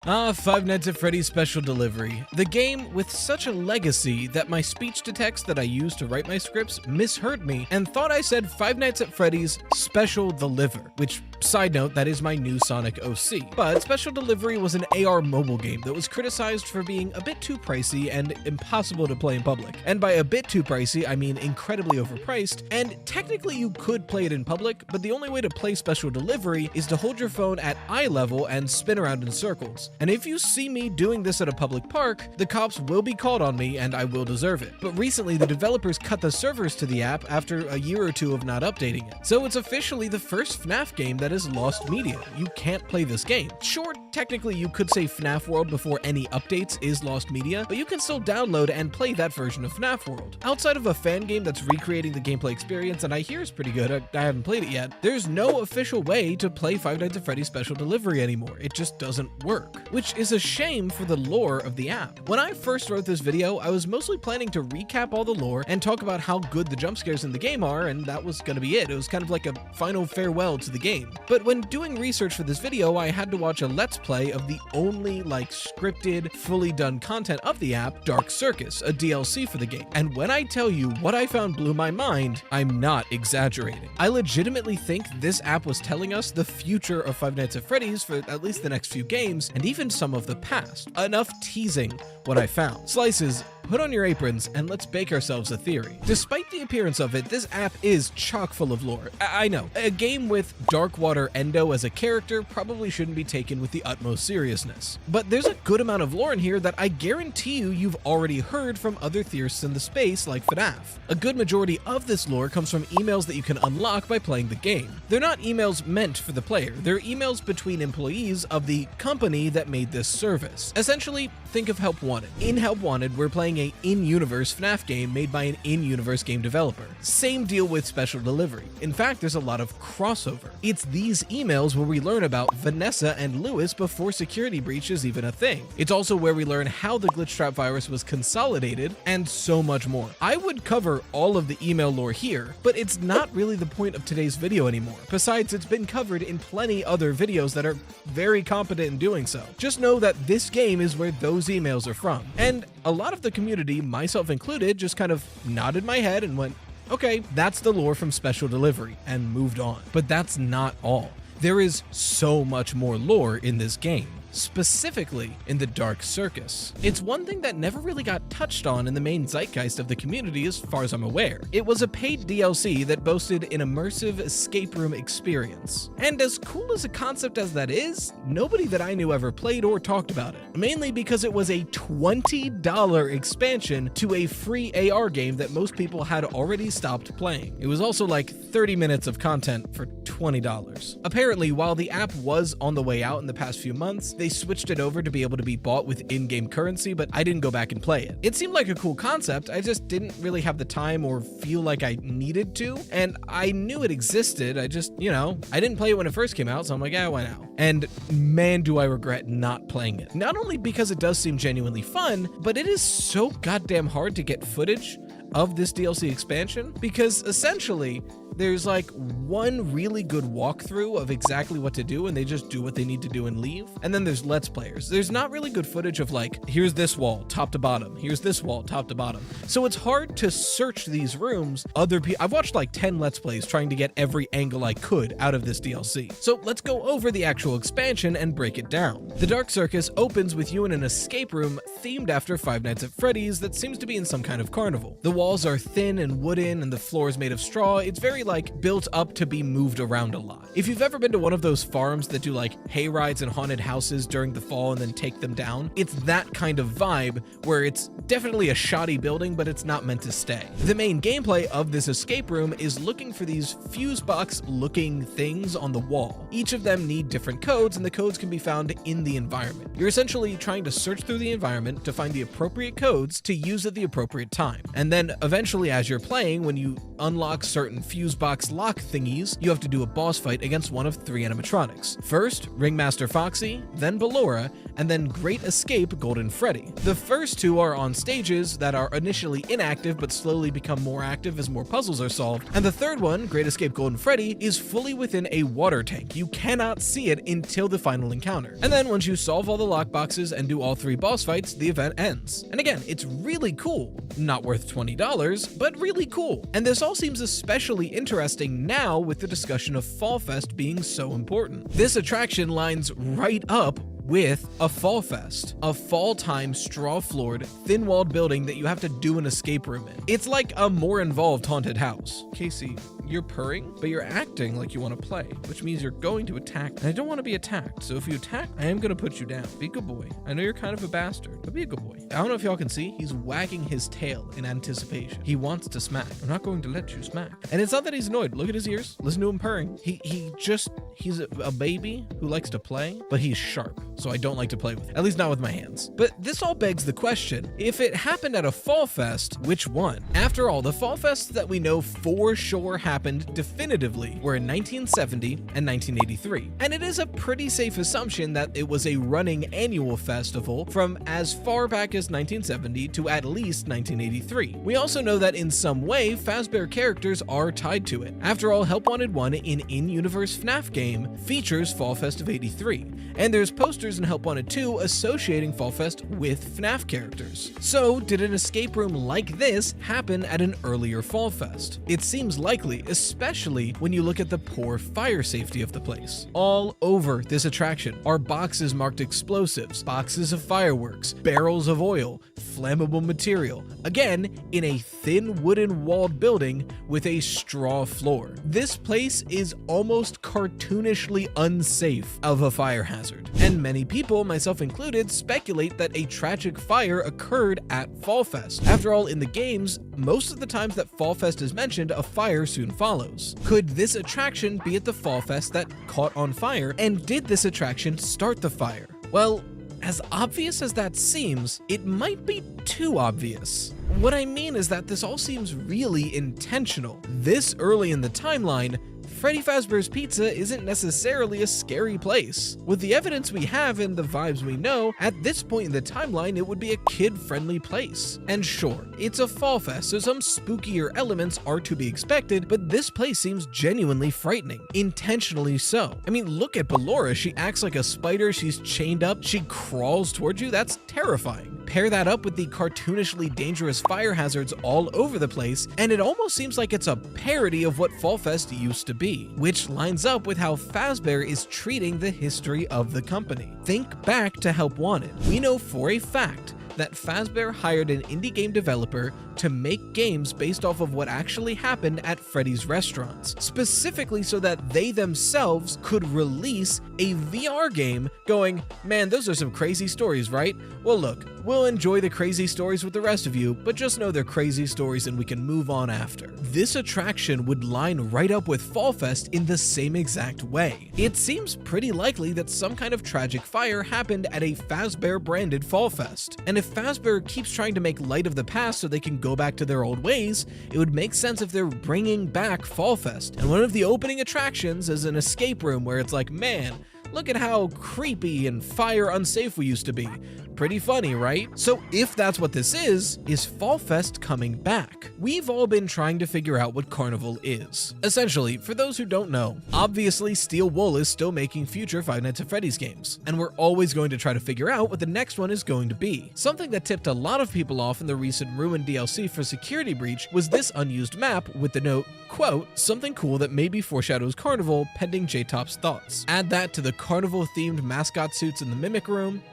Five Nights at Freddy's Special Delivery. The game with such a legacy that my speech-to-text that I use to write my scripts misheard me and thought I said Five Nights at Freddy's Special Deliver, which, side note, that is my new Sonic OC. But Special Delivery was an AR mobile game that was criticized for being a bit too pricey and impossible to play in public. And by a bit too pricey, I mean incredibly overpriced, and technically you could play it in public, but the only way to play Special Delivery is to hold your phone at eye level and spin around in circles. And if you see me doing this at a public park, the cops will be called on me and I will deserve it. But recently the developers cut the servers to the app after a year or two of not updating it. So it's officially the first FNAF game that has lost media. You can't play this game. Sure, technically you could say FNAF World before any updates is lost media, but you can still download and play that version of FNAF World. Outside of a fan game that's recreating the gameplay experience, and I hear is pretty good, I haven't played it yet, there's no official way to play Five Nights at Freddy's Special Delivery anymore. It just doesn't work, which is a shame for the lore of the app. When I first wrote this video, I was mostly planning to recap all the lore and talk about how good the jump scares in the game are, and that was gonna be it. It was kind of like a final farewell to the game. But when doing research for this video, I had to watch a let's play of the only scripted, fully done content of the app, Dark Circus, a DLC for the game. And when I tell you what I found blew my mind, I'm not exaggerating. I legitimately think this app was telling us the future of Five Nights at Freddy's for at least the next few games, and even some of the past. Enough teasing what I found. Slices, put on your aprons and let's bake ourselves a theory. Despite the appearance of it, this app is chock full of lore. I know, a game with Darkwater Endo as a character probably shouldn't be taken with the utmost seriousness. But there's a good amount of lore in here that I guarantee you've already heard from other theorists in the space like FNAF. A good majority of this lore comes from emails that you can unlock by playing the game. They're not emails meant for the player, they're emails between employees of the company that made this service. Essentially, think of Help Wanted. In Help Wanted, we're playing a in-universe FNAF game made by an in-universe game developer. Same deal with Special Delivery. In fact, there's a lot of crossover. It's these emails where we learn about Vanessa and Lewis before security breach is even a thing. It's also where we learn how the Glitchtrap virus was consolidated, and so much more. I would cover all of the email lore here, but it's not really the point of today's video anymore. Besides, it's been covered in plenty other videos that are very competent in doing so. Just know that this game is where those emails are from. And a lot of the community, myself included, just kind of nodded my head and went, okay, that's the lore from Special Delivery, and moved on. But that's not all. There is so much more lore in this game, specifically in the Dark Circus. It's one thing that never really got touched on in the main zeitgeist of the community as far as I'm aware. It was a paid DLC that boasted an immersive escape room experience. And as cool as a concept as that is, nobody that I knew ever played or talked about it. Mainly because it was a $20 expansion to a free AR game that most people had already stopped playing. It was also like 30 minutes of content for $20. Apparently, while the app was on the way out in the past few months, they switched it over to be able to be bought with in-game currency, but I didn't go back and play it. It seemed like a cool concept, I just didn't really have the time or feel like I needed to, and I knew it existed, I just, I didn't play it when it first came out, so I'm like, yeah, why now? And man, do I regret not playing it. Not only because it does seem genuinely fun, but it is so goddamn hard to get footage of this DLC expansion, because essentially there's like one really good walkthrough of exactly what to do and they just do what they need to do and leave. And then there's Let's Players. There's not really good footage of like, here's this wall, top to bottom. Here's this wall, top to bottom. So it's hard to search these rooms. I've watched like 10 Let's Plays trying to get every angle I could out of this DLC. So let's go over the actual expansion and break it down. The Dark Circus opens with you in an escape room themed after Five Nights at Freddy's that seems to be in some kind of carnival. The walls are thin and wooden and the floor is made of straw. It's very built up to be moved around a lot. If you've ever been to one of those farms that do hay rides and haunted houses during the fall and then take them down, it's that kind of vibe where it's definitely a shoddy building, but it's not meant to stay. The main gameplay of this escape room is looking for these fuse box looking things on the wall. Each of them need different codes and the codes can be found in the environment. You're essentially trying to search through the environment to find the appropriate codes to use at the appropriate time. And then then eventually as you're playing, when you unlock certain fuse box lock thingies, you have to do a boss fight against one of 3 animatronics. First, Ringmaster Foxy, then Balora, and then Great Escape Golden Freddy. The first 2 are on stages that are initially inactive but slowly become more active as more puzzles are solved, and the third one, Great Escape Golden Freddy, is fully within a water tank. You cannot see it until the final encounter. And then once you solve all the lockboxes and do all 3 boss fights, the event ends. And again, it's really cool. Not worth $20, but really cool. And this all seems especially interesting now with the discussion of Fall Fest being so important. This attraction lines right up with a Fall Fest, a fall-time, straw-floored, thin-walled building that you have to do an escape room in. It's like a more involved haunted house. Casey, you're purring, but you're acting like you want to play, which means you're going to attack, and I don't want to be attacked, so if you attack, I am going to put you down. Be a good boy. I know you're kind of a bastard, but be a good boy. I don't know if y'all can see, he's wagging his tail in anticipation. He wants to smack. I'm not going to let you smack. And it's not that he's annoyed. Look at his ears. Listen to him purring. He's a baby who likes to play, but he's sharp, so I don't like to play with him, at least not with my hands. But this all begs the question, if it happened at a Fall Fest, which one? After all, the Fall Fests that we know for sure happened definitively were in 1970 and 1983. And it is a pretty safe assumption that it was a running annual festival from as far back as 1970 to at least 1983. We also know that in some way, Fazbear characters are tied to it. After all, Help Wanted 1, an in-universe FNAF game, features Fall Fest of 83. And there's posters in Help Wanted 2 associating Fall Fest with FNAF characters. So, did an escape room like this happen at an earlier Fall Fest? It seems likely, especially when you look at the poor fire safety of the place. All over this attraction are boxes marked explosives, boxes of fireworks, barrels of oil, flammable material, again, in a thin wooden walled building with a straw floor. This place is almost cartoonishly unsafe of a fire hazard, and many people, myself included, speculate that a tragic fire occurred at Fall Fest. After all, in the games, most of the times that Fall Fest is mentioned, a fire soon follows. Could this attraction be at the Fall Fest that caught on fire, and did this attraction start the fire? Well, as obvious as that seems, it might be too obvious. What I mean is that this all seems really intentional. This early in the timeline, Freddy Fazbear's Pizza isn't necessarily a scary place. With the evidence we have and the vibes we know, at this point in the timeline, it would be a kid-friendly place. And sure, it's a Fall Fest, so some spookier elements are to be expected, but this place seems genuinely frightening. Intentionally so. I mean, look at Balora. She acts like a spider, she's chained up, she crawls towards you. That's terrifying. Pair that up with the cartoonishly dangerous fire hazards all over the place, and it almost seems like it's a parody of what Fall Fest used to be, which lines up with how Fazbear is treating the history of the company. Think back to Help Wanted. We know for a fact that Fazbear hired an indie game developer to make games based off of what actually happened at Freddy's restaurants, specifically so that they themselves could release a VR game going, man, those are some crazy stories, right? Well, look, we'll enjoy the crazy stories with the rest of you, but just know they're crazy stories and we can move on after. This attraction would line right up with Fall Fest in the same exact way. It seems pretty likely that some kind of tragic fire happened at a Fazbear branded Fall Fest. And if Fazbear keeps trying to make light of the past so they can go back to their old ways, it would make sense if they're bringing back Fall Fest. And one of the opening attractions is an escape room where it's like, man, look at how creepy and fire unsafe we used to be. Pretty funny, right? So if that's what this is Fall Fest coming back? We've all been trying to figure out what Carnival is. Essentially, for those who don't know, obviously Steel Wool is still making future Five Nights at Freddy's games, and we're always going to try to figure out what the next one is going to be. Something that tipped a lot of people off in the recent Ruin DLC for Security Breach was this unused map with the note, quote, something cool that maybe foreshadows Carnival pending J-Top's thoughts. Add that to the Carnival-themed mascot suits in the Mimic Room.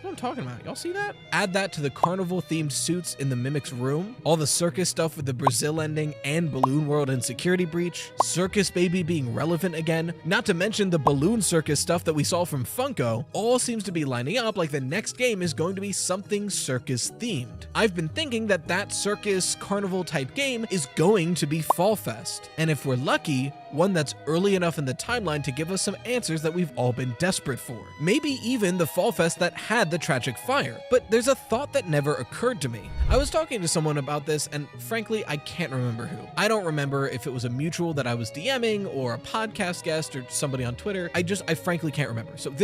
What I'm talking about, y'all see that? Add that to the Carnival themed suits in the Mimic's room, all the circus stuff with the Brazil ending and Balloon World and Security Breach, Circus Baby being relevant again, not to mention the Balloon Circus stuff that we saw from Funko, all seems to be lining up like the next game is going to be something circus themed. I've been thinking that circus carnival type game is going to be Fall Fest, and if we're lucky, one that's early enough in the timeline to give us some answers that we've all been desperate for. Maybe even the Fall Fest that had the tragic fire. But there's a thought that never occurred to me. I was talking to someone about this, and frankly, I can't remember who. I don't remember if it was a mutual that I was DMing or a podcast guest or somebody on Twitter. I frankly can't remember. So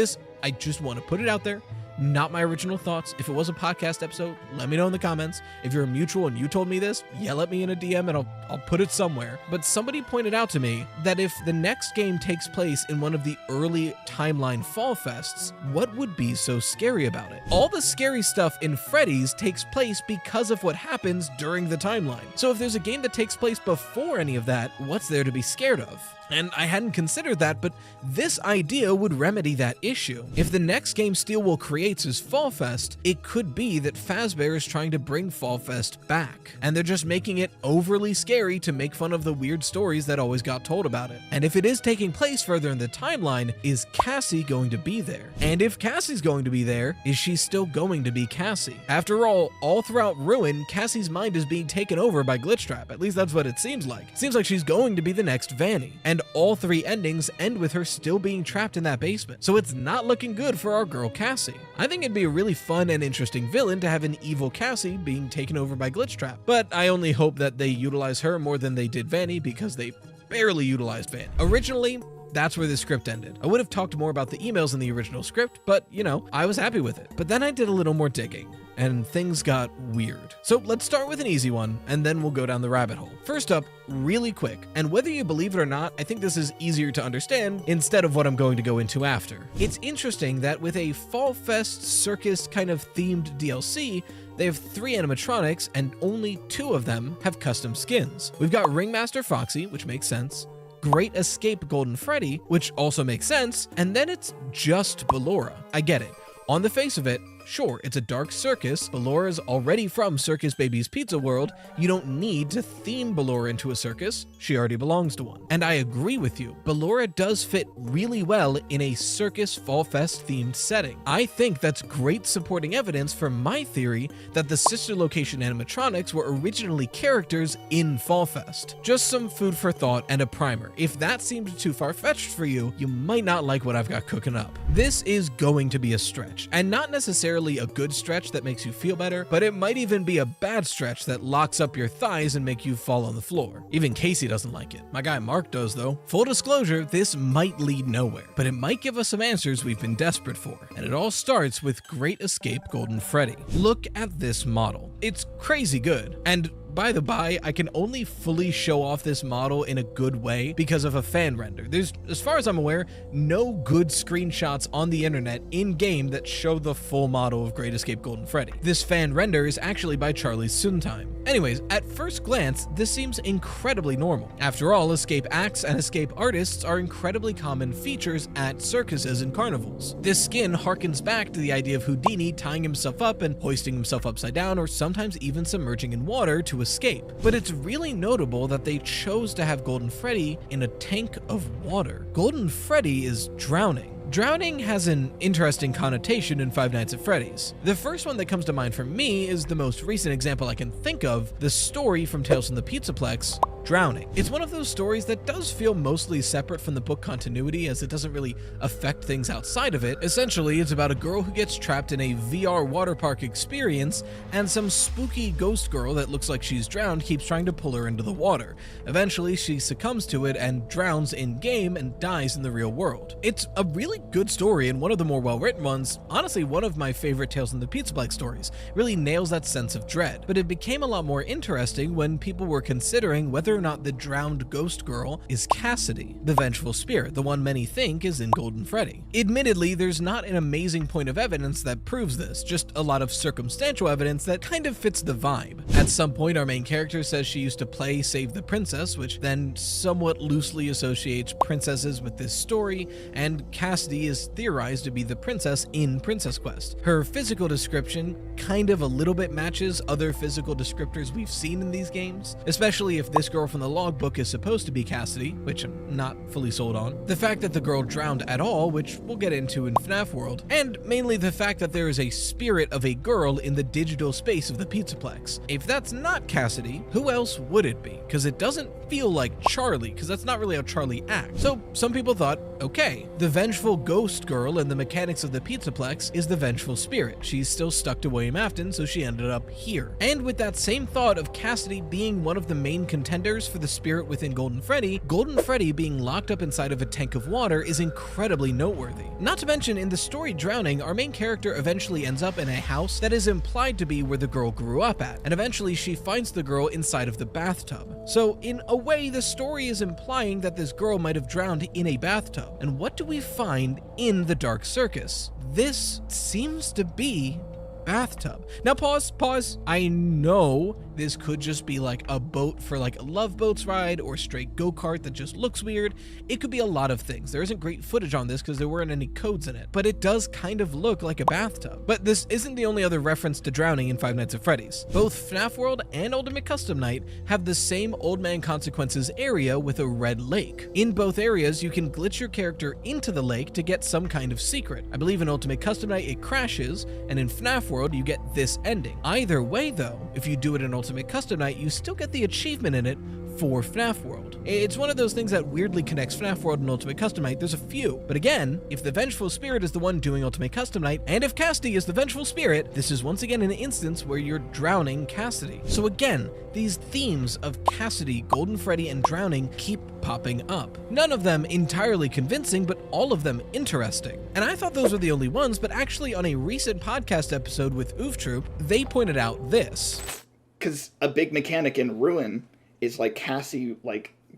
I just want to put it out there. Not my original thoughts. If it was a podcast episode, let me know in the comments. If you're a mutual and you told me this, yell at me in a DM and I'll put it somewhere. But somebody pointed out to me that if the next game takes place in one of the early timeline Fall Fests, what would be so scary about it? All the scary stuff in Freddy's takes place because of what happens during the timeline. So if there's a game that takes place before any of that, what's there to be scared of? And I hadn't considered that, but this idea would remedy that issue. If the next game Steelwool creates is Fall Fest, it could be that Fazbear is trying to bring Fall Fest back, and they're just making it overly scary to make fun of the weird stories that always got told about it. And if it is taking place further in the timeline, is Cassie going to be there? And if Cassie's going to be there, is she still going to be Cassie? After all throughout Ruin, Cassie's mind is being taken over by Glitchtrap. At least that's what it seems like. It seems like she's going to be the next Vanny. And all 3 endings end with her still being trapped in that basement. So it's not looking good for our girl Cassie. I think it'd be a really fun and interesting villain to have an evil Cassie being taken over by Glitchtrap. But I only hope that they utilize her more than they did Vanny, because they barely utilized Vanny. Originally, that's where the script ended. I would have talked more about the emails in the original script, but I was happy with it. But then I did a little more digging, and things got weird. So let's start with an easy one, and then we'll go down the rabbit hole. First up, really quick, and whether you believe it or not, I think this is easier to understand instead of what I'm going to go into after. It's interesting that with a Fall Fest circus kind of themed DLC, they have 3 animatronics, and only 2 of them have custom skins. We've got Ringmaster Foxy, which makes sense, Great Escape Golden Freddy, which also makes sense, and then it's just Balora. I get it. On the face of it, sure, it's a Dark Circus. Balora's already from Circus Baby's Pizza World. You don't need to theme Balora into a circus. She already belongs to one. And I agree with you. Balora does fit really well in a circus Fall Fest themed setting. I think that's great supporting evidence for my theory that the sister location animatronics were originally characters in Fall Fest. Just some food for thought and a primer. If that seemed too far-fetched for you, you might not like what I've got cooking up. This is going to be a stretch, and not necessarily a good stretch that makes you feel better, but it might even be a bad stretch that locks up your thighs and make you fall on the floor. Even Casey doesn't like it. My guy Mark does though. Full disclosure, this might lead nowhere, but it might give us some answers we've been desperate for. And it all starts with Great Escape Golden Freddy. Look at this model. It's crazy good. And by the by, I can only fully show off this model in a good way because of a fan render. There's, as far as I'm aware, no good screenshots on the internet in-game that show the full model of Great Escape Golden Freddy. This fan render is actually by Charlie's Suntime. Anyways, at first glance, this seems incredibly normal. After all, escape acts and escape artists are incredibly common features at circuses and carnivals. This skin harkens back to the idea of Houdini tying himself up and hoisting himself upside down, or sometimes even submerging in water to escape. But it's really notable that they chose to have Golden Freddy in a tank of water. Golden Freddy is drowning. Drowning has an interesting connotation in Five Nights at Freddy's. The first one that comes to mind for me is the most recent example I can think of, the story from Tales from the Pizzaplex, Drowning. It's one of those stories that does feel mostly separate from the book continuity, as it doesn't really affect things outside of it. Essentially, it's about a girl who gets trapped in a VR water park experience, and some spooky ghost girl that looks like she's drowned keeps trying to pull her into the water. Eventually, she succumbs to it and drowns in-game and dies in the real world. It's a really good story and one of the more well-written ones. Honestly, one of my favorite Tales from the Pizzaplex stories. Really nails that sense of dread. But it became a lot more interesting when people were considering whether or not the drowned ghost girl is Cassidy, the vengeful spirit, the one many think is in Golden Freddy. Admittedly, there's not an amazing point of evidence that proves this, just a lot of circumstantial evidence that kind of fits the vibe. At some point, our main character says she used to play Save the Princess, which then somewhat loosely associates princesses with this story, and Cassidy is theorized to be the princess in Princess Quest. Her physical description kind of a little bit matches other physical descriptors we've seen in these games, especially if this girl from the logbook is supposed to be Cassidy, which I'm not fully sold on, the fact that the girl drowned at all, which we'll get into in FNAF World, and mainly the fact that there is a spirit of a girl in the digital space of the Pizzaplex. If that's not Cassidy, who else would it be? Because it doesn't feel like Charlie, because that's not really how Charlie acts. So some people thought, okay, the vengeful ghost girl in the mechanics of the Pizzaplex is the vengeful spirit. She's still stuck to William Afton, so she ended up here. And with that same thought of Cassidy being one of the main contenders for the spirit within Golden Freddy being locked up inside of a tank of water is incredibly noteworthy. Not to mention, in the story Drowning, our main character eventually ends up in a house that is implied to be where the girl grew up at, and eventually she finds the girl inside of the bathtub. So in a way, the story is implying that this girl might have drowned in a bathtub. And what do we find in the Dark Circus? This seems to be bathtub. Now pause. I know this could just be like a boat for like a Love Boats ride or straight go-kart that just looks weird. It could be a lot of things. There isn't great footage on this because there weren't any codes in it, but it does kind of look like a bathtub. But this isn't the only other reference to drowning in Five Nights at Freddy's. Both FNAF World and Ultimate Custom Night have the same Old Man Consequences area with a red lake. In both areas, you can glitch your character into the lake to get some kind of secret. I believe in Ultimate Custom Night it crashes, and in FNAF World you get this ending. Either way though, if you do it in Ultimate Custom Night, you still get the achievement in it for FNAF World. It's one of those things that weirdly connects FNAF World and Ultimate Custom Night. There's a few. But again, if the Vengeful Spirit is the one doing Ultimate Custom Night, and if Cassidy is the Vengeful Spirit, this is once again an instance where you're drowning Cassidy. So again, these themes of Cassidy, Golden Freddy, and drowning keep popping up. None of them entirely convincing, but all of them interesting. And I thought those were the only ones, but actually on a recent podcast episode with Oof Troop, they pointed out this. Because a big mechanic in Ruin is like Cassie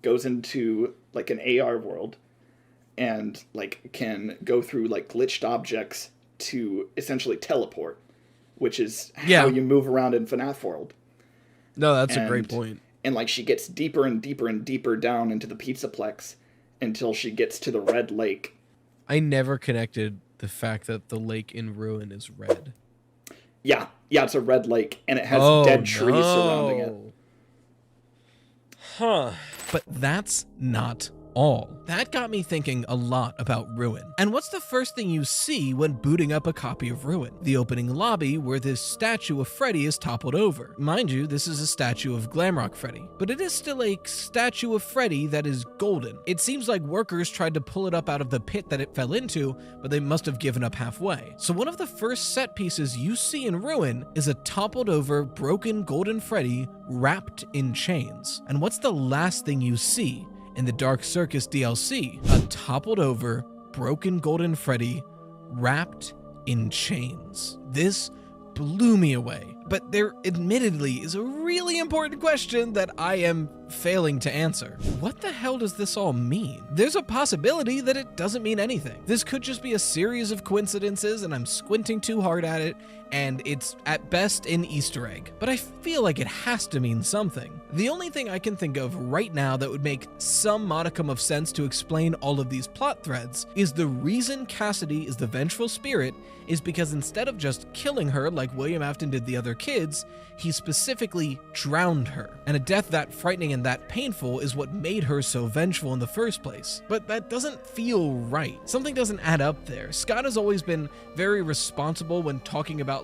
goes into like an AR world and can go through glitched objects to essentially teleport, which is how you move around in FNAF World. No, that's a great point. And she gets deeper and deeper and deeper down into the Pizzaplex until she gets to the red lake. I never connected the fact that the lake in Ruin is red. Yeah, it's a red lake, and it has dead trees surrounding it. Huh. But that's not all. That got me thinking a lot about Ruin. And what's the first thing you see when booting up a copy of Ruin? The opening lobby where this statue of Freddy is toppled over. Mind you, this is a statue of Glamrock Freddy, but it is still a statue of Freddy that is golden. It seems like workers tried to pull it up out of the pit that it fell into, but they must have given up halfway. So one of the first set pieces you see in Ruin is a toppled over, broken golden Freddy wrapped in chains. And what's the last thing you see in the Dark Circus DLC? A toppled over, broken golden Freddy wrapped in chains. This blew me away. But there admittedly is a really important question that I am failing to answer. What the hell does this all mean? There's a possibility that it doesn't mean anything. This could just be a series of coincidences and I'm squinting too hard at it, and it's at best an Easter egg. But I feel like it has to mean something. The only thing I can think of right now that would make some modicum of sense to explain all of these plot threads is the reason Cassidy is the vengeful spirit is because instead of just killing her like William Afton did the other kids, he specifically drowned her. And a death that frightening and that painful is what made her so vengeful in the first place. But that doesn't feel right. Something doesn't add up there. Scott has always been very responsible when talking about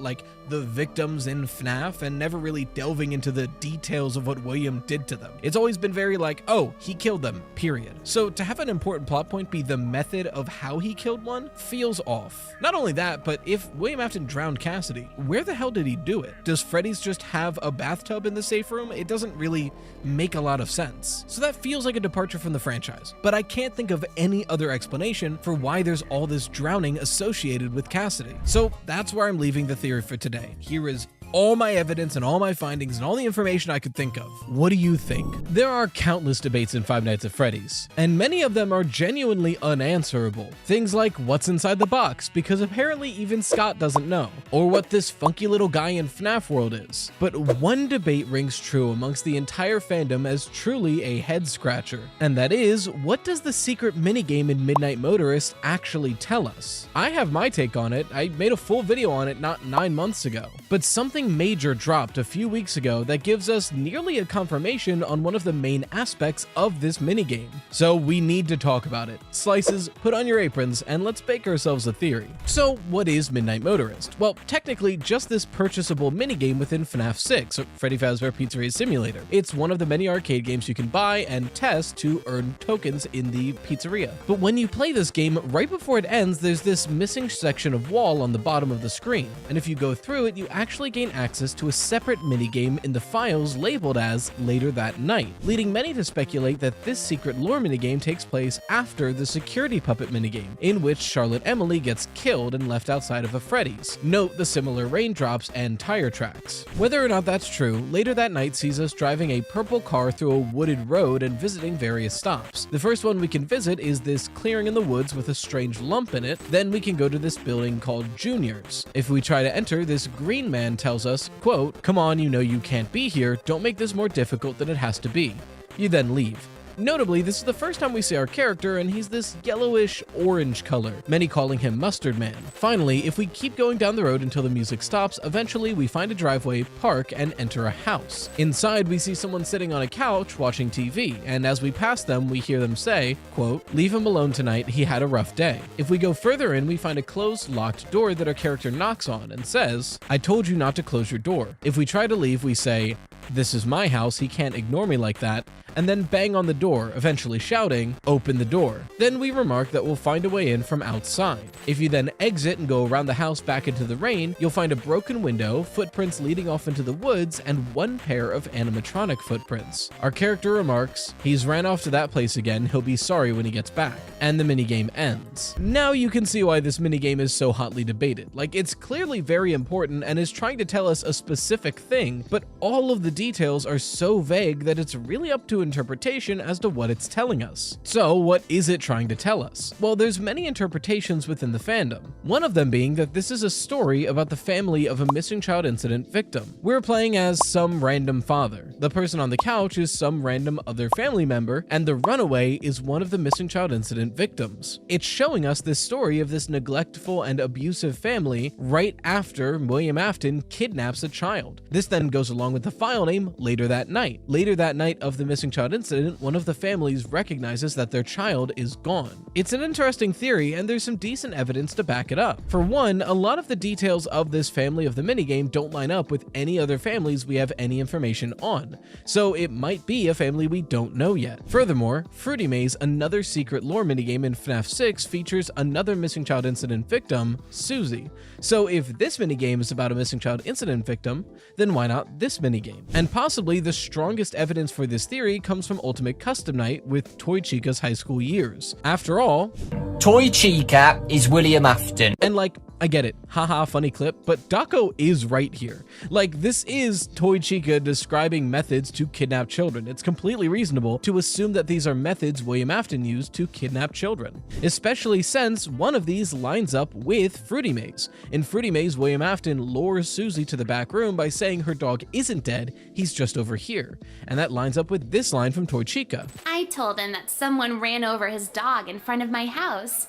the victims in FNAF and never really delving into the details of what William did to them. It's always been very oh, he killed them, period. So to have an important plot point be the method of how he killed one feels off. Not only that, but if William Afton drowned Cassidy, where the hell did he do it? Does Freddy's just have a bathtub in the safe room? It doesn't really make a lot of sense. So that feels like a departure from the franchise. But I can't think of any other explanation for why there's all this drowning associated with Cassidy. So that's where I'm leaving the theory for today. Here is all my evidence and all my findings and all the information I could think of. What do you think? There are countless debates in Five Nights at Freddy's, and many of them are genuinely unanswerable. Things like what's inside the box, because apparently even Scott doesn't know, or what this funky little guy in FNAF World is. But one debate rings true amongst the entire fandom as truly a head-scratcher, and that is, what does the secret minigame in Midnight Motorist actually tell us? I have my take on it. I made a full video on it not 9 months ago, but something something major dropped a few weeks ago that gives us nearly a confirmation on one of the main aspects of this minigame. So we need to talk about it. Slices, put on your aprons, and let's bake ourselves a theory. So what is Midnight Motorist? Well, technically just this purchasable minigame within FNAF 6, or Freddy Fazbear Pizzeria Simulator. It's one of the many arcade games you can buy and test to earn tokens in the pizzeria. But when you play this game, right before it ends, there's this missing section of wall on the bottom of the screen, and if you go through it, you actually gain access to a separate minigame in the files labeled as Later That Night, leading many to speculate that this secret lore minigame takes place after the security puppet minigame, in which Charlotte Emily gets killed and left outside of a Freddy's. Note the similar raindrops and tire tracks. Whether or not that's true, Later That Night sees us driving a purple car through a wooded road and visiting various stops. The first one we can visit is this clearing in the woods with a strange lump in it. Then we can go to this building called Junior's. If we try to enter, this green man tells us, quote, "Come on, you know you can't be here. Don't make this more difficult than it has to be." You then leave. Notably, this is the first time we see our character, and he's this yellowish orange color, many calling him Mustard Man. Finally, if we keep going down the road until the music stops, eventually we find a driveway, park, and enter a house. Inside, we see someone sitting on a couch watching TV, and as we pass them, we hear them say, quote, "Leave him alone tonight, he had a rough day." If we go further in, we find a closed, locked door that our character knocks on and says, "I told you not to close your door." If we try to leave, we say, "This is my house, he can't ignore me like that," and then bang on the door, eventually shouting, "Open the door." Then we remark that we'll find a way in from outside. If you then exit and go around the house back into the rain, you'll find a broken window, footprints leading off into the woods, and one pair of animatronic footprints. Our character remarks, "He's ran off to that place again, he'll be sorry when he gets back." And the minigame ends. Now you can see why this minigame is so hotly debated. Like, it's clearly very important and is trying to tell us a specific thing, but all of the details are so vague that it's really up to interpretation as to what it's telling us. So what is it trying to tell us? Well, there's many interpretations within the fandom. One of them being that this is a story about the family of a missing child incident victim. We're playing as some random father. The person on the couch is some random other family member, and the runaway is one of the missing child incident victims. It's showing us this story of this neglectful and abusive family right after William Afton kidnaps a child. This then goes along with the file name Later That Night. Later that night of the missing child incident, one of the families recognizes that their child is gone. It's an interesting theory, and there's some decent evidence to back it up. For one, a lot of the details of this family of the minigame don't line up with any other families we have any information on, so it might be a family we don't know yet. Furthermore, Fruity Maze, another secret lore minigame in FNAF 6, features another missing child incident victim, Susie. So if this minigame is about a missing child incident victim, then why not this minigame? And possibly the strongest evidence for this theory comes from Ultimate Custom Night with Toy Chica's high school years. After all, Toy Chica is William Afton. And like, I get it, haha, funny clip, but Daco is right here. Like, this is Toy Chica describing methods to kidnap children. It's completely reasonable to assume that these are methods William Afton used to kidnap children, especially since one of these lines up with Fruity Maze. In Fruity Maze, William Afton lures Susie to the back room by saying her dog isn't dead, he's just over here. And that lines up with this line from Toy Chica. "I told him that someone ran over his dog in front of my house.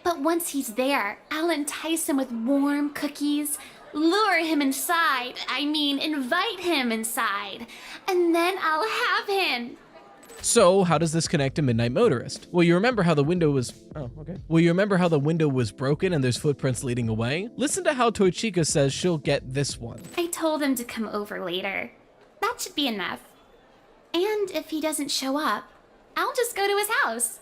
But once he's there, I'll entice him with warm cookies, lure him inside, invite him inside, and then I'll have him." So how does this connect to Midnight Motorist? Well, you remember how the window was... Well, you remember how the window was broken and there's footprints leading away? Listen to how Toy Chica says she'll get this one. "I told him to come over later. That should be enough. And if he doesn't show up, I'll just go to his house.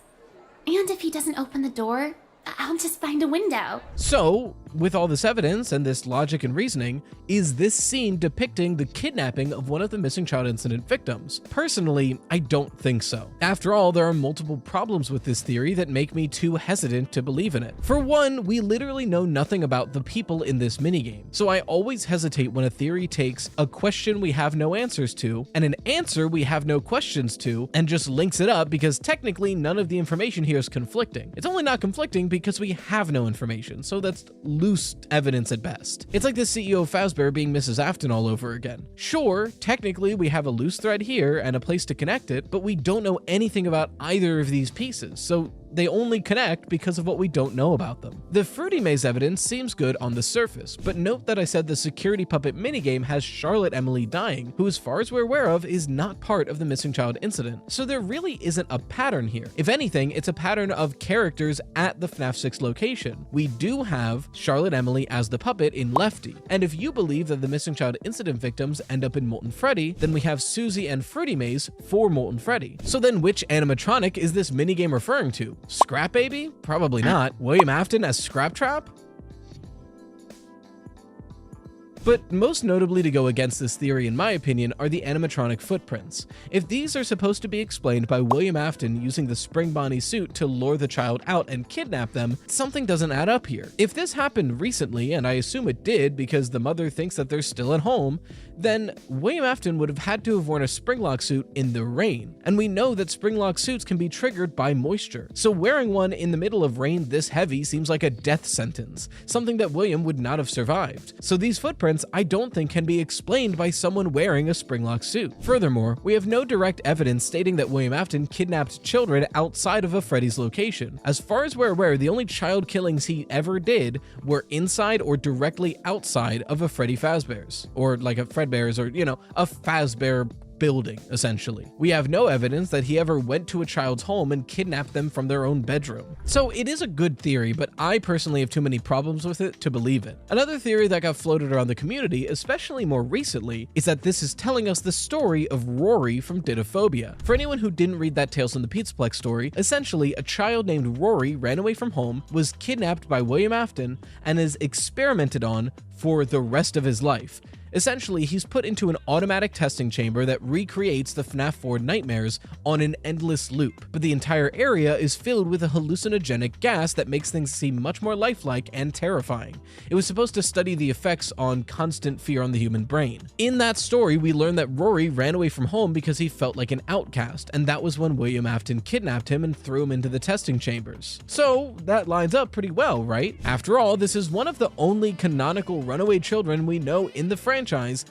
And if he doesn't open the door, I'll just find a window." So, with all this evidence and this logic and reasoning, is this scene depicting the kidnapping of one of the missing child incident victims? Personally, I don't think so. After all, there are multiple problems with this theory that make me too hesitant to believe in it. For one, we literally know nothing about the people in this minigame, so I always hesitate when a theory takes a question we have no answers to and an answer we have no questions to and just links it up because technically none of the information here is conflicting. It's only not conflicting because we have no information, so that's loose evidence at best. It's like the CEO of Fazbear being Mrs. Afton all over again. Sure, technically we have a loose thread here and a place to connect it, but we don't know anything about either of these pieces, so they only connect because of what we don't know about them. The Fruity Maze evidence seems good on the surface, but note that I said the security puppet minigame has Charlotte Emily dying, who as far as we're aware of is not part of the missing child incident, so there really isn't a pattern here. If anything, it's a pattern of characters at the FNAF 6 location. We do have Charlotte Emily as the puppet in Lefty, and if you believe that the missing child incident victims end up in Molten Freddy, then we have Susie and Fruity Maze for Molten Freddy. So then which animatronic is this minigame referring to? Scrap Baby? Probably not. William Afton as Springtrap? But most notably to go against this theory, in my opinion, are the animatronic footprints. If these are supposed to be explained by William Afton using the Spring Bonnie suit to lure the child out and kidnap them, something doesn't add up here. If this happened recently, and I assume it did because the mother thinks that they're still at home, then William Afton would have had to have worn a Springlock suit in the rain. And we know that Springlock suits can be triggered by moisture. So wearing one in the middle of rain this heavy seems like a death sentence, something that William would not have survived. So these footprints I don't think can be explained by someone wearing a Springlock suit. Furthermore, we have no direct evidence stating that William Afton kidnapped children outside of a Freddy's location. As far as we're aware, the only child killings he ever did were inside or directly outside of a Freddy Fazbear's, or like a Fredbear's, or, you know, a Fazbear building, essentially. We have no evidence that he ever went to a child's home and kidnapped them from their own bedroom. So it is a good theory, but I personally have too many problems with it to believe it. Another theory that got floated around the community, especially more recently, is that this is telling us the story of Rory from Didophobia. For anyone who didn't read that Tales from the Pizzaplex story, essentially a child named Rory ran away from home, was kidnapped by William Afton, and is experimented on for the rest of his life. Essentially, he's put into an automatic testing chamber that recreates the FNAF 4 nightmares on an endless loop, but the entire area is filled with a hallucinogenic gas that makes things seem much more lifelike and terrifying. It was supposed to study the effects on constant fear on the human brain. In that story, we learn that Rory ran away from home because he felt like an outcast, and that was when William Afton kidnapped him and threw him into the testing chambers. So that lines up pretty well, right? After all, this is one of the only canonical runaway children we know in the franchise,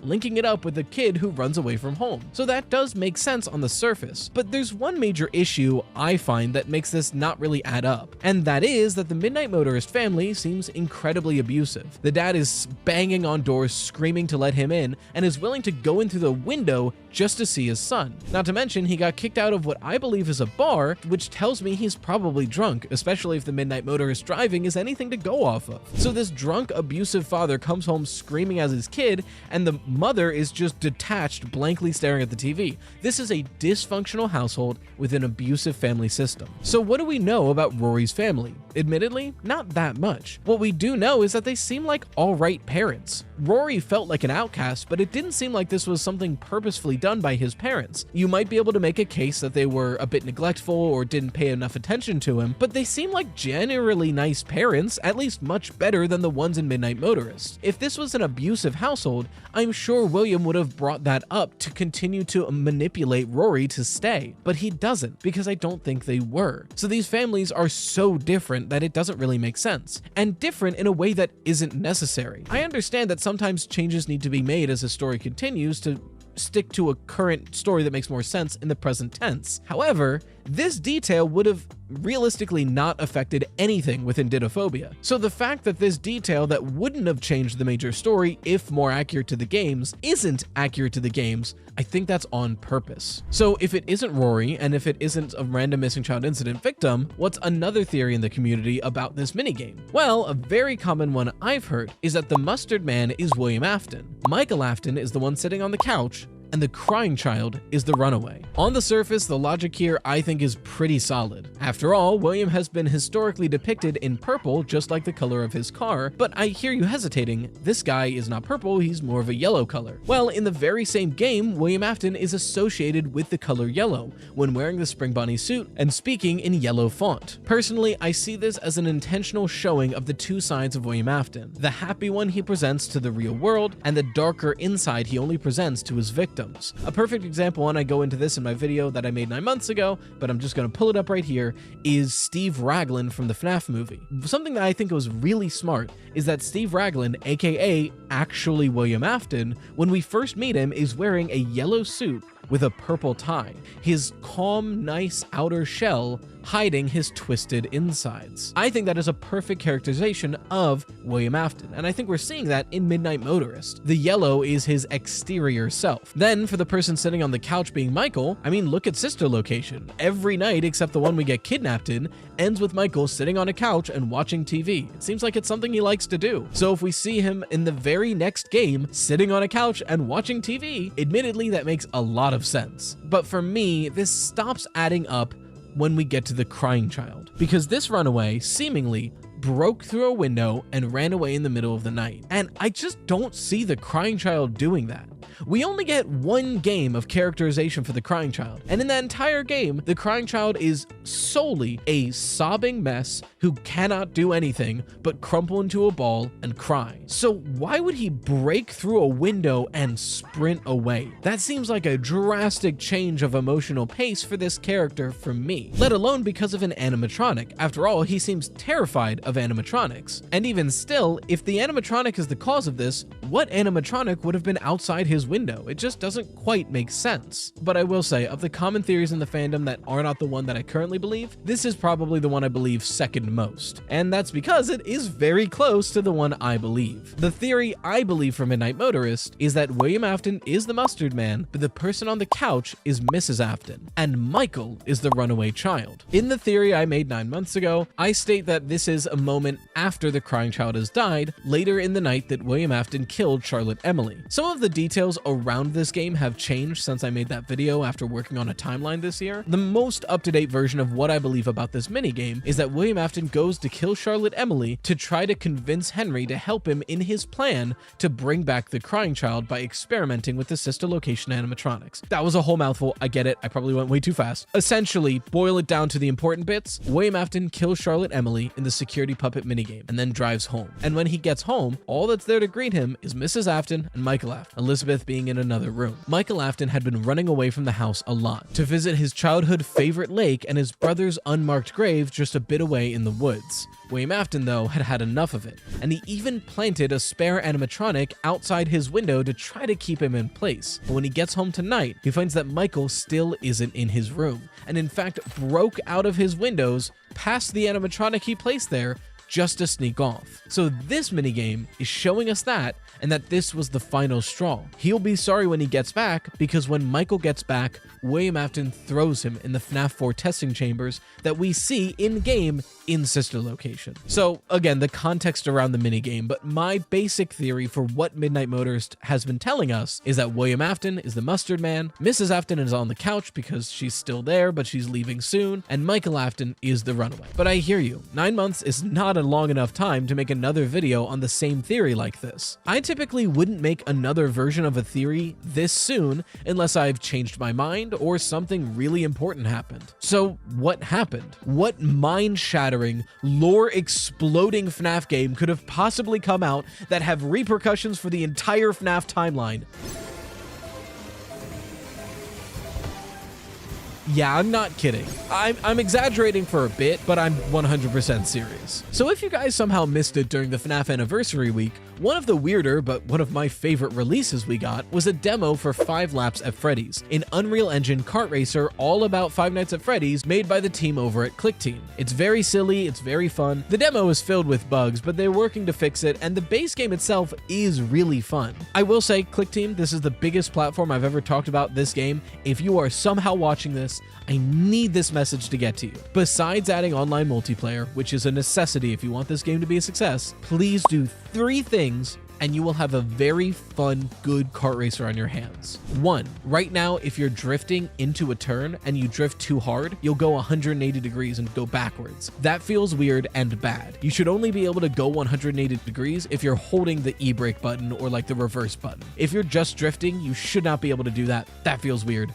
linking it up with a kid who runs away from home. So that does make sense on the surface, but there's one major issue I find that makes this not really add up, and that is that the Midnight Motorist family seems incredibly abusive. The dad is banging on doors, screaming to let him in, and is willing to go in through the window just to see his son. Not to mention, he got kicked out of what I believe is a bar, which tells me he's probably drunk, especially if the Midnight Motorist driving is anything to go off of. So this drunk, abusive father comes home screaming as his kid, and the mother is just detached, blankly staring at the TV. This is a dysfunctional household with an abusive family system. So what do we know about Rory's family? Admittedly, not that much. What we do know is that they seem like alright parents. Rory felt like an outcast, but it didn't seem like this was something purposefully done by his parents. You might be able to make a case that they were a bit neglectful or didn't pay enough attention to him, but they seem like generally nice parents, at least much better than the ones in Midnight Motorist. If this was an abusive household, I'm sure William would have brought that up to continue to manipulate Rory to stay, but he doesn't, because I don't think they were. So these families are so different that it doesn't really make sense, and different in a way that isn't necessary. I understand that sometimes changes need to be made as the story continues to stick to a current story that makes more sense in the present tense. However, this detail would have realistically not affected anything within Didophobia. So the fact that this detail that wouldn't have changed the major story, if more accurate to the games, isn't accurate to the games, I think that's on purpose. So if it isn't Rory, and if it isn't a random missing child incident victim, what's another theory in the community about this minigame? Well, a very common one I've heard is that the mustard man is William Afton. Michael Afton is the one sitting on the couch, and the crying child is the runaway. On the surface, the logic here I think is pretty solid. After all, William has been historically depicted in purple, just like the color of his car, but I hear you hesitating. This guy is not purple, he's more of a yellow color. Well, in the very same game, William Afton is associated with the color yellow when wearing the Spring Bonnie suit and speaking in yellow font. Personally, I see this as an intentional showing of the two sides of William Afton. The happy one he presents to the real world, and the darker inside he only presents to his victims. A perfect example, and I go into this in my video that I made 9 months ago, but I'm just going to pull it up right here, is Steve Raglan from the FNAF movie. Something that I think was really smart is that Steve Raglan, aka actually William Afton, when we first meet him, is wearing a yellow suit with a purple tie. His calm, nice outer shell hiding his twisted insides. I think that is a perfect characterization of William Afton, and I think we're seeing that in Midnight Motorist. The yellow is his exterior self. Then for the person sitting on the couch being Michael, I mean, look at Sister Location. Every night except the one we get kidnapped in ends with Michael sitting on a couch and watching TV. It seems like it's something he likes to do. So if we see him in the very next game sitting on a couch and watching TV, admittedly that makes a lot of sense. But for me, this stops adding up when we get to the crying child, because this runaway seemingly broke through a window and ran away in the middle of the night. And I just don't see the crying child doing that. We only get one game of characterization for the crying child, and in that entire game, the crying child is solely a sobbing mess who cannot do anything but crumple into a ball and cry. So why would he break through a window and sprint away? That seems like a drastic change of emotional pace for this character for me, let alone because of an animatronic. After all, he seems terrified of animatronics. And even still, if the animatronic is the cause of this, what animatronic would have been outside his window? It just doesn't quite make sense. But I will say, of the common theories in the fandom that are not the one that I currently believe, this is probably the one I believe second most. And that's because it is very close to the one I believe. The theory I believe for Midnight Motorist is that William Afton is the mustard man, but the person on the couch is Mrs. Afton, and Michael is the runaway child. In the theory I made 9 months ago, I state that this is a moment after the crying child has died, later in the night that William Afton killed Charlotte Emily. Some of the details around this game have changed since I made that video after working on a timeline this year. The most up-to-date version of what I believe about this minigame is that William Afton goes to kill Charlotte Emily to try to convince Henry to help him in his plan to bring back the crying child by experimenting with the Sister Location animatronics. That was a whole mouthful, I get it, I probably went way too fast. Essentially, boil it down to the important bits, William Afton kills Charlotte Emily in the security puppet minigame and then drives home. And when he gets home, all that's there to greet him is Mrs. Afton and Michael Afton, Elizabeth being in another room. Michael Afton had been running away from the house a lot to visit his childhood favorite lake and his brother's unmarked grave just a bit away in the woods. William Afton, though, had had enough of it, and he even planted a spare animatronic outside his window to try to keep him in place. But when he gets home tonight, he finds that Michael still isn't in his room, and in fact broke out of his windows past the animatronic he placed there just to sneak off. So this minigame is showing us that, and that this was the final straw. He'll be sorry when he gets back, because when Michael gets back, William Afton throws him in the FNAF 4 testing chambers that we see in-game in Sister Location. So again, the context around the minigame, but my basic theory for what Midnight Motorist has been telling us is that William Afton is the mustard man, Mrs. Afton is on the couch because she's still there, but she's leaving soon, and Michael Afton is the runaway. But I hear you, 9 months is not a long enough time to make another video on the same theory like this. I typically wouldn't make another version of a theory this soon unless I've changed my mind or something really important happened. So what happened? What mind-shattering, lore-exploding FNAF game could have possibly come out that have repercussions for the entire FNAF timeline? Yeah, I'm not kidding. I'm exaggerating for a bit, but I'm 100% serious. So if you guys somehow missed it during the FNAF Anniversary Week, one of the weirder, but one of my favorite releases we got was a demo for 5 Laps at Freddy's, an Unreal Engine kart racer all about Five Nights at Freddy's made by the team over at Click Team. It's very silly, it's very fun. The demo is filled with bugs, but they're working to fix it, and the base game itself is really fun. I will say, Click Team, this is the biggest platform I've ever talked about this game. If you are somehow watching this, I need this message to get to you. Besides adding online multiplayer, which is a necessity if you want this game to be a success, please do 3 things and you will have a very fun, good kart racer on your hands. 1, right now, if you're drifting into a turn and you drift too hard, you'll go 180 degrees and go backwards. That feels weird and bad. You should only be able to go 180 degrees if you're holding the e-brake button or like the reverse button. If you're just drifting, you should not be able to do that. That feels weird.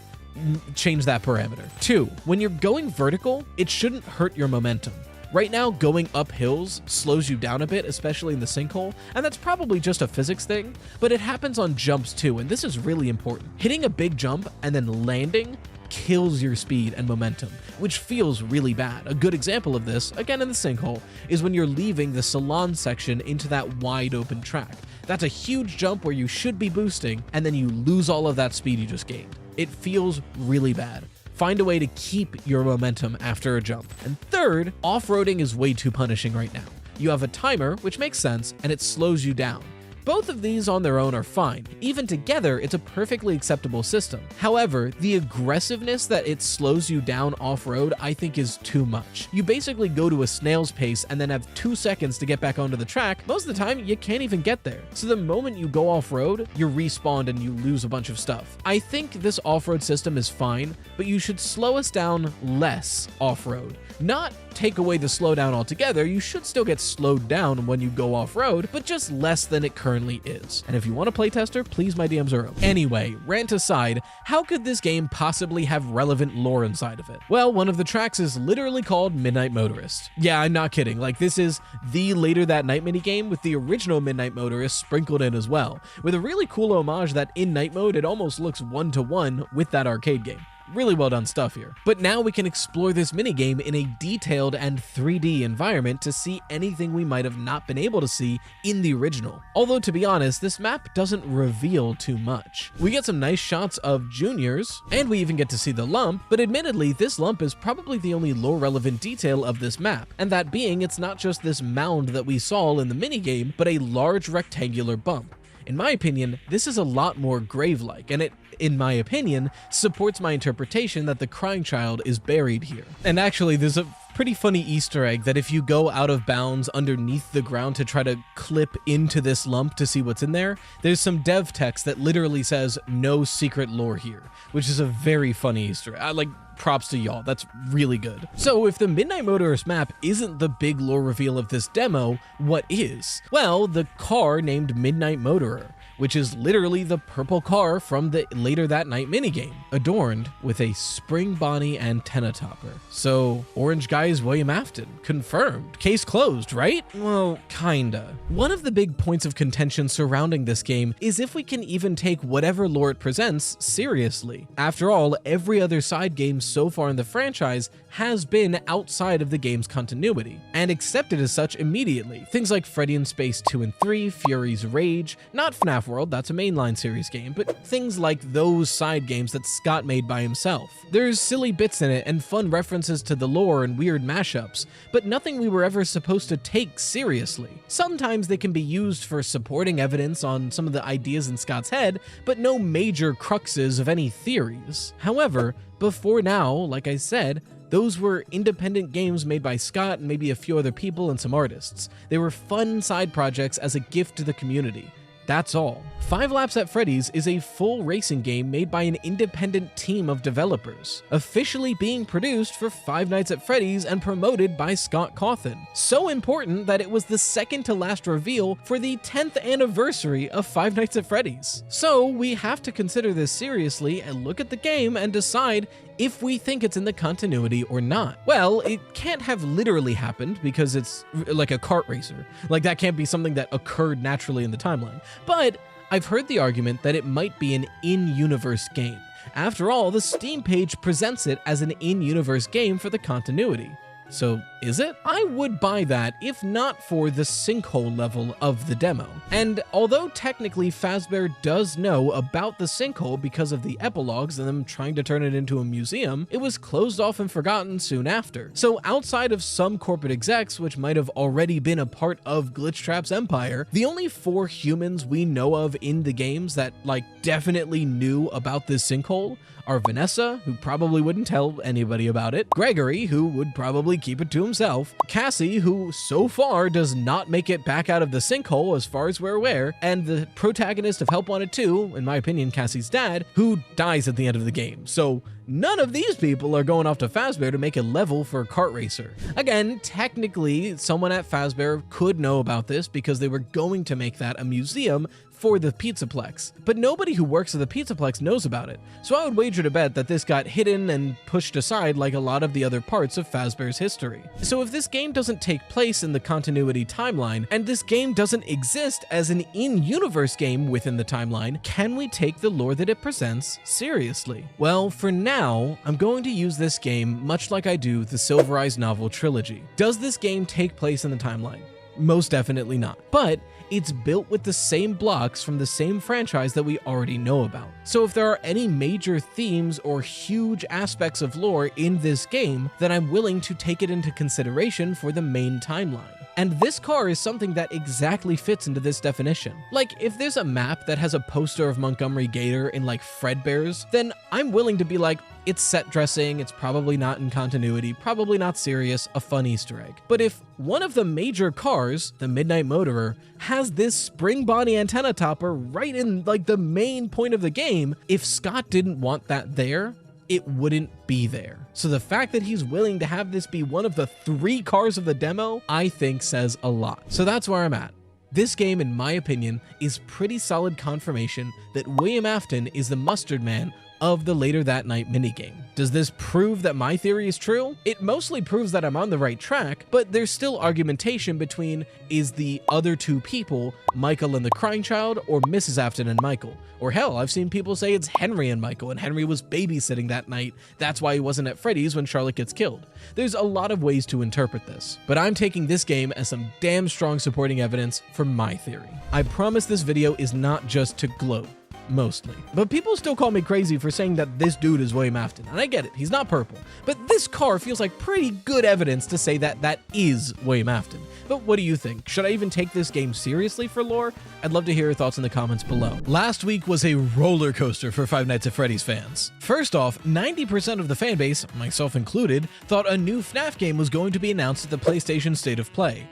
Change that parameter. 2, when you're going vertical, it shouldn't hurt your momentum. Right now, going up hills slows you down a bit, especially in the sinkhole, and that's probably just a physics thing, but it happens on jumps too, and this is really important. Hitting a big jump and then landing kills your speed and momentum, which feels really bad. A good example of this, again in the sinkhole, is when you're leaving the salon section into that wide open track. That's a huge jump where you should be boosting, and then you lose all of that speed you just gained. It feels really bad. Find a way to keep your momentum after a jump. And third, off-roading is way too punishing right now. You have a timer, which makes sense, and it slows you down. Both of these on their own are fine. Even together, it's a perfectly acceptable system. However, the aggressiveness that it slows you down off-road I think is too much. You basically go to a snail's pace and then have 2 seconds to get back onto the track. Most of the time, you can't even get there. So the moment you go off-road, you're respawned and you lose a bunch of stuff. I think this off-road system is fine, but you should slow us down less off-road. Not take away the slowdown altogether. You should still get slowed down when you go off-road, but just less than it currently is. And if you want a playtester, please, my DMs are open. Anyway, rant aside, how could this game possibly have relevant lore inside of it? Well, one of the tracks is literally called Midnight Motorist. Yeah, I'm not kidding. Like, this is the Later That Night minigame with the original Midnight Motorist sprinkled in as well, with a really cool homage that in night mode, it almost looks one-to-one with that arcade game. Really well done stuff here. But now we can explore this minigame in a detailed and 3D environment to see anything we might have not been able to see in the original. Although, to be honest, this map doesn't reveal too much. We get some nice shots of juniors, and we even get to see the lump, but admittedly, this lump is probably the only lore-relevant detail of this map, and that being, it's not just this mound that we saw in the minigame, but a large rectangular bump. In my opinion, this is a lot more grave-like, and it, in my opinion, supports my interpretation that the crying child is buried here. And actually, there's a pretty funny Easter egg that if you go out of bounds underneath the ground to try to clip into this lump to see what's in there, there's some dev text that literally says, "No secret lore here," which is a very funny Easter egg. Like, props to y'all, that's really good. So if the Midnight Motorist map isn't the big lore reveal of this demo, what is? Well, the car named Midnight Motorer, which is literally the purple car from the Later That Night minigame, adorned with a Spring Bonnie antenna topper. So, Orange Guy is William Afton. Confirmed. Case closed, right? Well, kinda. One of the big points of contention surrounding this game is if we can even take whatever lore it presents seriously. After all, every other side game so far in the franchise has been outside of the game's continuity, and accepted as such immediately. Things like Freddy in Space 2 and 3, Fury's Rage, not FNAF World, that's a mainline series game, but things like those side games that Scott made by himself. There's silly bits in it and fun references to the lore and weird mashups, but nothing we were ever supposed to take seriously. Sometimes they can be used for supporting evidence on some of the ideas in Scott's head, but no major cruxes of any theories. However, before now, like I said, those were independent games made by Scott and maybe a few other people and some artists. They were fun side projects as a gift to the community. That's all. 5 Laps at Freddy's is a full racing game made by an independent team of developers, officially being produced for Five Nights at Freddy's and promoted by Scott Cawthon. So important that it was the second to last reveal for the 10th anniversary of Five Nights at Freddy's. So we have to consider this seriously and look at the game and decide if we think it's in the continuity or not. Well, it can't have literally happened because it's like a kart racer. Like, that can't be something that occurred naturally in the timeline. But I've heard the argument that it might be an in-universe game. After all, the Steam page presents it as an in-universe game for the continuity. So, is it? I would buy that if not for the sinkhole level of the demo. And although technically Fazbear does know about the sinkhole because of the epilogues and them trying to turn it into a museum, it was closed off and forgotten soon after. So outside of some corporate execs, which might have already been a part of Glitchtrap's empire, the only 4 humans we know of in the games that definitely knew about this sinkhole are Vanessa, who probably wouldn't tell anybody about it, Gregory, who would probably keep it to himself, Cassie, who so far does not make it back out of the sinkhole as far as we're aware, and the protagonist of Help Wanted 2, in my opinion, Cassie's dad, who dies at the end of the game. So none of these people are going off to Fazbear to make a level for Kart Racer. Again, technically, someone at Fazbear could know about this because they were going to make that a museum for the Pizzaplex, but nobody who works at the Pizzaplex knows about it, so I would wager to bet that this got hidden and pushed aside like a lot of the other parts of Fazbear's history. So if this game doesn't take place in the continuity timeline, and this game doesn't exist as an in-universe game within the timeline, can we take the lore that it presents seriously? Well, for now, I'm going to use this game much like I do the Silver Eyes novel trilogy. Does this game take place in the timeline? Most definitely not. But it's built with the same blocks from the same franchise that we already know about. So if there are any major themes or huge aspects of lore in this game, then I'm willing to take it into consideration for the main timeline. And this car is something that exactly fits into this definition. Like, if there's a map that has a poster of Montgomery Gator in like Fredbear's, then I'm willing to be like, it's set dressing, it's probably not in continuity, probably not serious, a fun Easter egg. But if one of the major cars, the Midnight Motorer, has this spring body antenna topper right in like the main point of the game, if Scott didn't want that there, it wouldn't be there. So the fact that he's willing to have this be one of the 3 cars of the demo, I think says a lot. So that's where I'm at. This game, in my opinion, is pretty solid confirmation that William Afton is the mustard man of the Later That Night minigame. Does this prove that my theory is true? It mostly proves that I'm on the right track, but there's still argumentation between is the other 2 people Michael and the Crying Child or Mrs. Afton and Michael? Or hell, I've seen people say it's Henry and Michael, and Henry was babysitting that night. That's why he wasn't at Freddy's when Charlotte gets killed. There's a lot of ways to interpret this, but I'm taking this game as some damn strong supporting evidence for my theory. I promise this video is not just to gloat. Mostly. But people still call me crazy for saying that this dude is William Afton, and I get it, he's not purple. But this car feels like pretty good evidence to say that that is William Afton. But what do you think? Should I even take this game seriously for lore? I'd love to hear your thoughts in the comments below. Last week was a roller coaster for Five Nights at Freddy's fans. First off, 90% of the fanbase, myself included, thought a new FNAF game was going to be announced at the PlayStation State of Play.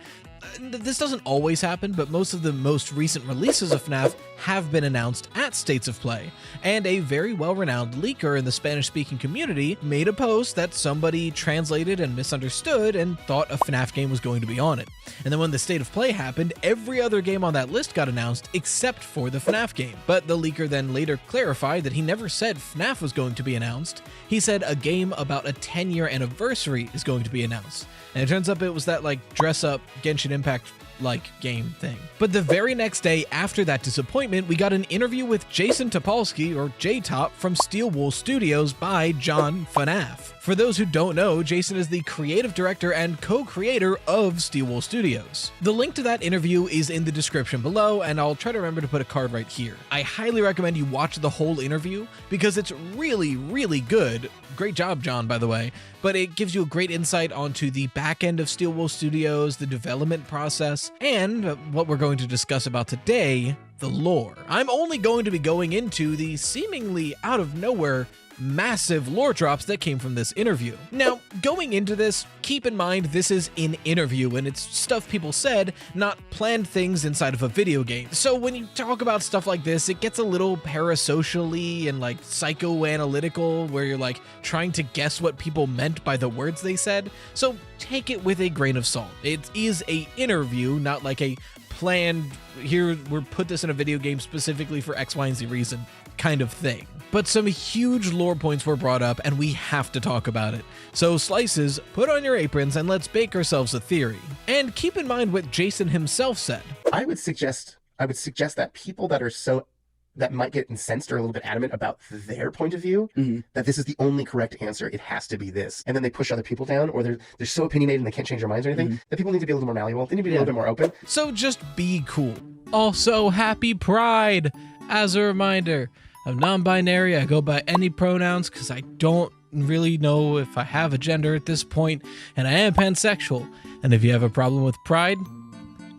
This doesn't always happen, but most of the most recent releases of FNAF have been announced at States of Play, and a very well-renowned leaker in the Spanish-speaking community made a post that somebody translated and misunderstood and thought a FNAF game was going to be on it. And then when the State of Play happened, every other game on that list got announced except for the FNAF game. But the leaker then later clarified that he never said FNAF was going to be announced. He said a game about a 10-year anniversary is going to be announced. And it turns up it was that like dress-up Genshin Impact like game thing. But the very next day after that disappointment, we got an interview with Jason Topolsky, or J-Top, from Steel Wool Studios by John FNAF. For those who don't know, Jason is the creative director and co-creator of Steel Wool Studios. The link to that interview is in the description below, and I'll try to remember to put a card right here. I highly recommend you watch the whole interview because it's really, really good. Great job, John, by the way. But it gives you a great insight onto the back end of Steel Wool Studios, the development process, and what we're going to discuss about today, the lore. I'm only going to be going into the seemingly out of nowhere massive lore drops that came from this interview. Now, going into this, keep in mind this is an interview and it's stuff people said, not planned things inside of a video game. So when you talk about stuff like this, it gets a little parasocially and like psychoanalytical, where you're like trying to guess what people meant by the words they said. So take it with a grain of salt. It is an interview, not like a planned, here we're put this in a video game specifically for X, Y, and Z reason kind of thing. But some huge lore points were brought up and we have to talk about it. So Slices, put on your aprons and let's bake ourselves a theory. And keep in mind what Jason himself said. I would suggest that people that might get incensed or a little bit adamant about their point of view, that this is the only correct answer, it has to be this. And then they push other people down, or they're so opinionated and they can't change their minds or anything, that people need to be a little more malleable. They need to be a little bit more open. So just be cool. Also, happy Pride! As a reminder, I'm non-binary, I go by any pronouns because I don't really know if I have a gender at this point, and I am pansexual. And if you have a problem with pride,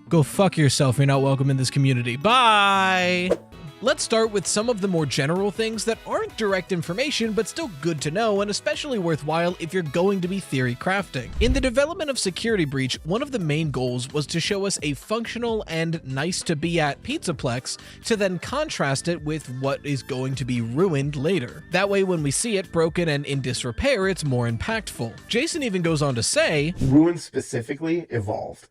go fuck yourself, you're not welcome in this community. Bye! Let's start with some of the more general things that aren't direct information, but still good to know and especially worthwhile if you're going to be theory crafting. In the development of Security Breach, one of the main goals was to show us a functional and nice to be at Pizzaplex to then contrast it with what is going to be ruined later. That way when we see it broken and in disrepair, it's more impactful. Jason even goes on to say, Ruin specifically evolved.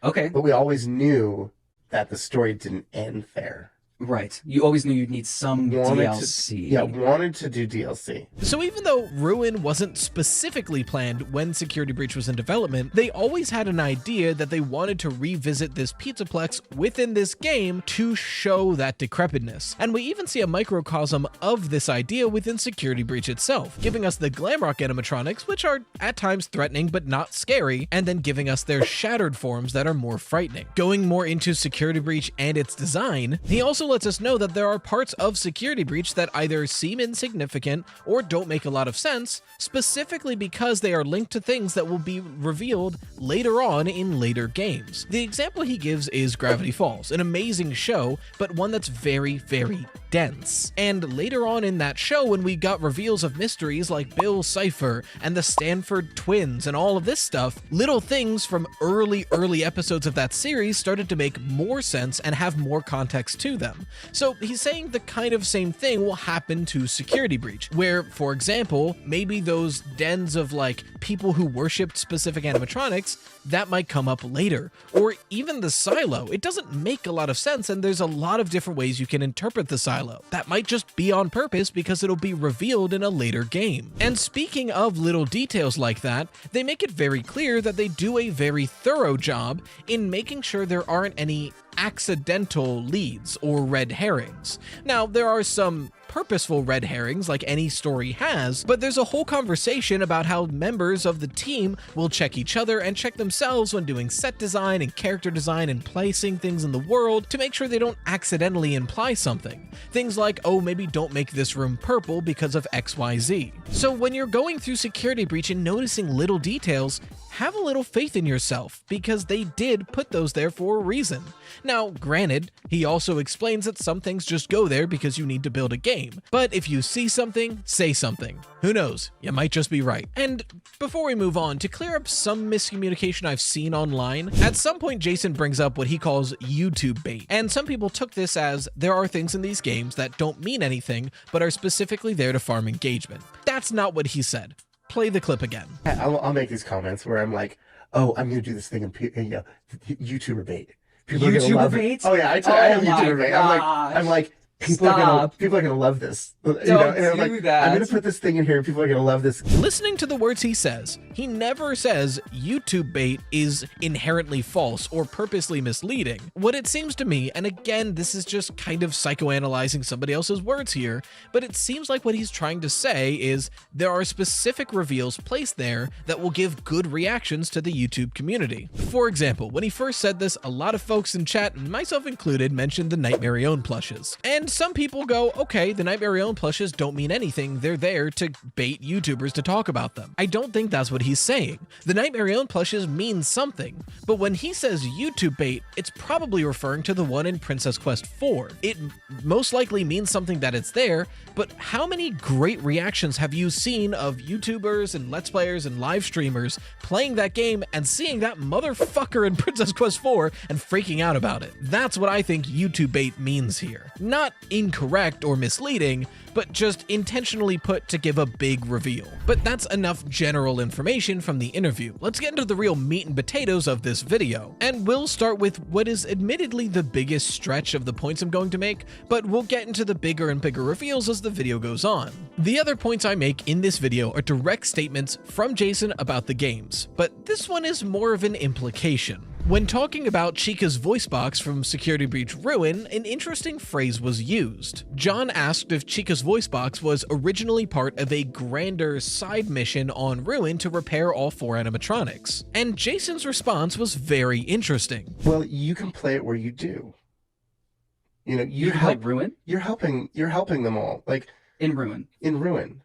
Okay. But we always knew that the story didn't end there. Right. You always knew you'd need some DLC. Wanted to do DLC. So even though Ruin wasn't specifically planned when Security Breach was in development, they always had an idea that they wanted to revisit this Pizzaplex within this game to show that decrepitness. And we even see a microcosm of this idea within Security Breach itself, giving us the Glamrock animatronics, which are at times threatening but not scary, and then giving us their shattered forms that are more frightening. Going more into Security Breach and its design, he also lets us know that there are parts of Security Breach that either seem insignificant or don't make a lot of sense, specifically because they are linked to things that will be revealed later on in later games. The example he gives is Gravity Falls, an amazing show, but one that's very, very dense. And later on in that show, when we got reveals of mysteries like Bill Cipher and the Stanford twins and all of this stuff, little things from early episodes of that series started to make more sense and have more context to them. So he's saying the kind of same thing will happen to Security Breach, where, for example, maybe those dens of like people who worshipped specific animatronics, that might come up later. Or even the silo. It doesn't make a lot of sense, and there's a lot of different ways you can interpret the silo. That might just be on purpose because it'll be revealed in a later game. And speaking of little details like that, they make it very clear that they do a very thorough job in making sure there aren't any accidental leads or red herrings. Now, there are some purposeful red herrings like any story has, but there's a whole conversation about how members of the team will check each other and check themselves when doing set design and character design and placing things in the world to make sure they don't accidentally imply something. Things like, oh, maybe don't make this room purple because of XYZ. So when you're going through Security Breach and noticing little details, have a little faith in yourself, because they did put those there for a reason. Now, granted, he also explains that some things just go there because you need to build a game. But if you see something, say something. Who knows? You might just be right. And before we move on, to clear up some miscommunication I've seen online, at some point Jason brings up what he calls YouTube bait. And some people took this as there are things in these games that don't mean anything, but are specifically there to farm engagement. That's not what he said. Play the clip again. I'll make these comments where I'm like, oh, I'm going to do this thing in YouTuber bait. People are gonna YouTuber love bait? it. Oh yeah, I have YouTuber bait. I'm like, people are gonna love this. Don't and I'm like, do that. I'm gonna put this thing in here and people are gonna love this. Listening to the words he says, he never says YouTube bait is inherently false or purposely misleading. What it seems to me, and again, this is just kind of psychoanalyzing somebody else's words here, but it seems like what he's trying to say is there are specific reveals placed there that will give good reactions to the YouTube community. For example, when he first said this, a lot of folks in chat, myself included, mentioned the Nightmare Own plushes. And some people go, okay, the Nightmare Own plushes don't mean anything, they're there to bait YouTubers to talk about them. I don't think that's what he's saying. The Nightmare Own plushes mean something, but when he says YouTube bait, it's probably referring to the one in Princess Quest 4. It most likely means something that it's there, but how many great reactions have you seen of YouTubers and Let's Players and live streamers playing that game and seeing that motherfucker in Princess Quest 4 and freaking out about it? That's what I think YouTube bait means here. Not incorrect or misleading, but just intentionally put to give a big reveal. But that's enough general information from the interview. Let's get into the real meat and potatoes of this video. And we'll start with what is admittedly the biggest stretch of the points I'm going to make, but we'll get into the bigger and bigger reveals as the video goes on. The other points I make in this video are direct statements from Jason about the games, but this one is more of an implication. When talking about Chica's voice box from Security Breach Ruin, an interesting phrase was used. John asked if Chica's voice box was originally part of a grander side mission on Ruin to repair all 4 animatronics. And Jason's response was very interesting. Well, you can play it where you do. You know, You play Ruin? You're helping them all. Like In Ruin. in Ruin.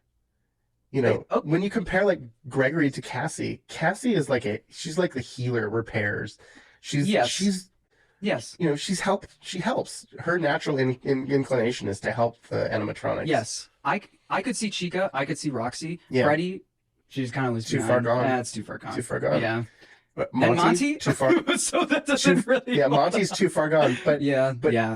You know, when you compare like Gregory to Cassie, Cassie is like she's like the healer, repairs. She's Yes. You know, she helps. Her natural inclination is to help the animatronics. Yes. I could see Chica. I could see Roxy. Yeah. Freddy. She's kind of was Too far gone. That's too far gone. Too far gone. Yeah. But And Monty? too far. So that doesn't really. Yeah, Monty's too far gone. But Yeah.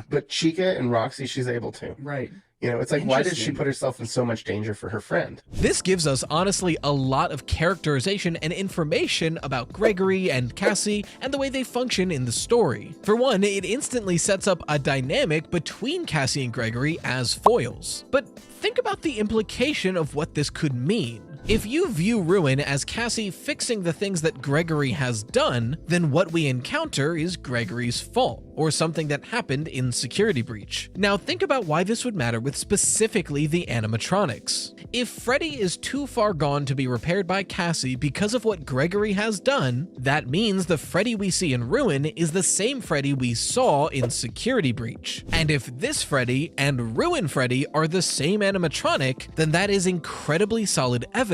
But Chica and Roxy, she's able to. Right. You know, it's like, why did she Interesting. put herself in so much danger for her friend? This gives us, honestly, a lot of characterization and information about Gregory and Cassie and the way they function in the story. For one, it instantly sets up a dynamic between Cassie and Gregory as foils. But think about the implication of what this could mean. If you view Ruin as Cassie fixing the things that Gregory has done, then what we encounter is Gregory's fault, or something that happened in Security Breach. Now think about why this would matter with specifically the animatronics. If Freddy is too far gone to be repaired by Cassie because of what Gregory has done, that means the Freddy we see in Ruin is the same Freddy we saw in Security Breach. And if this Freddy and Ruin Freddy are the same animatronic, then that is incredibly solid evidence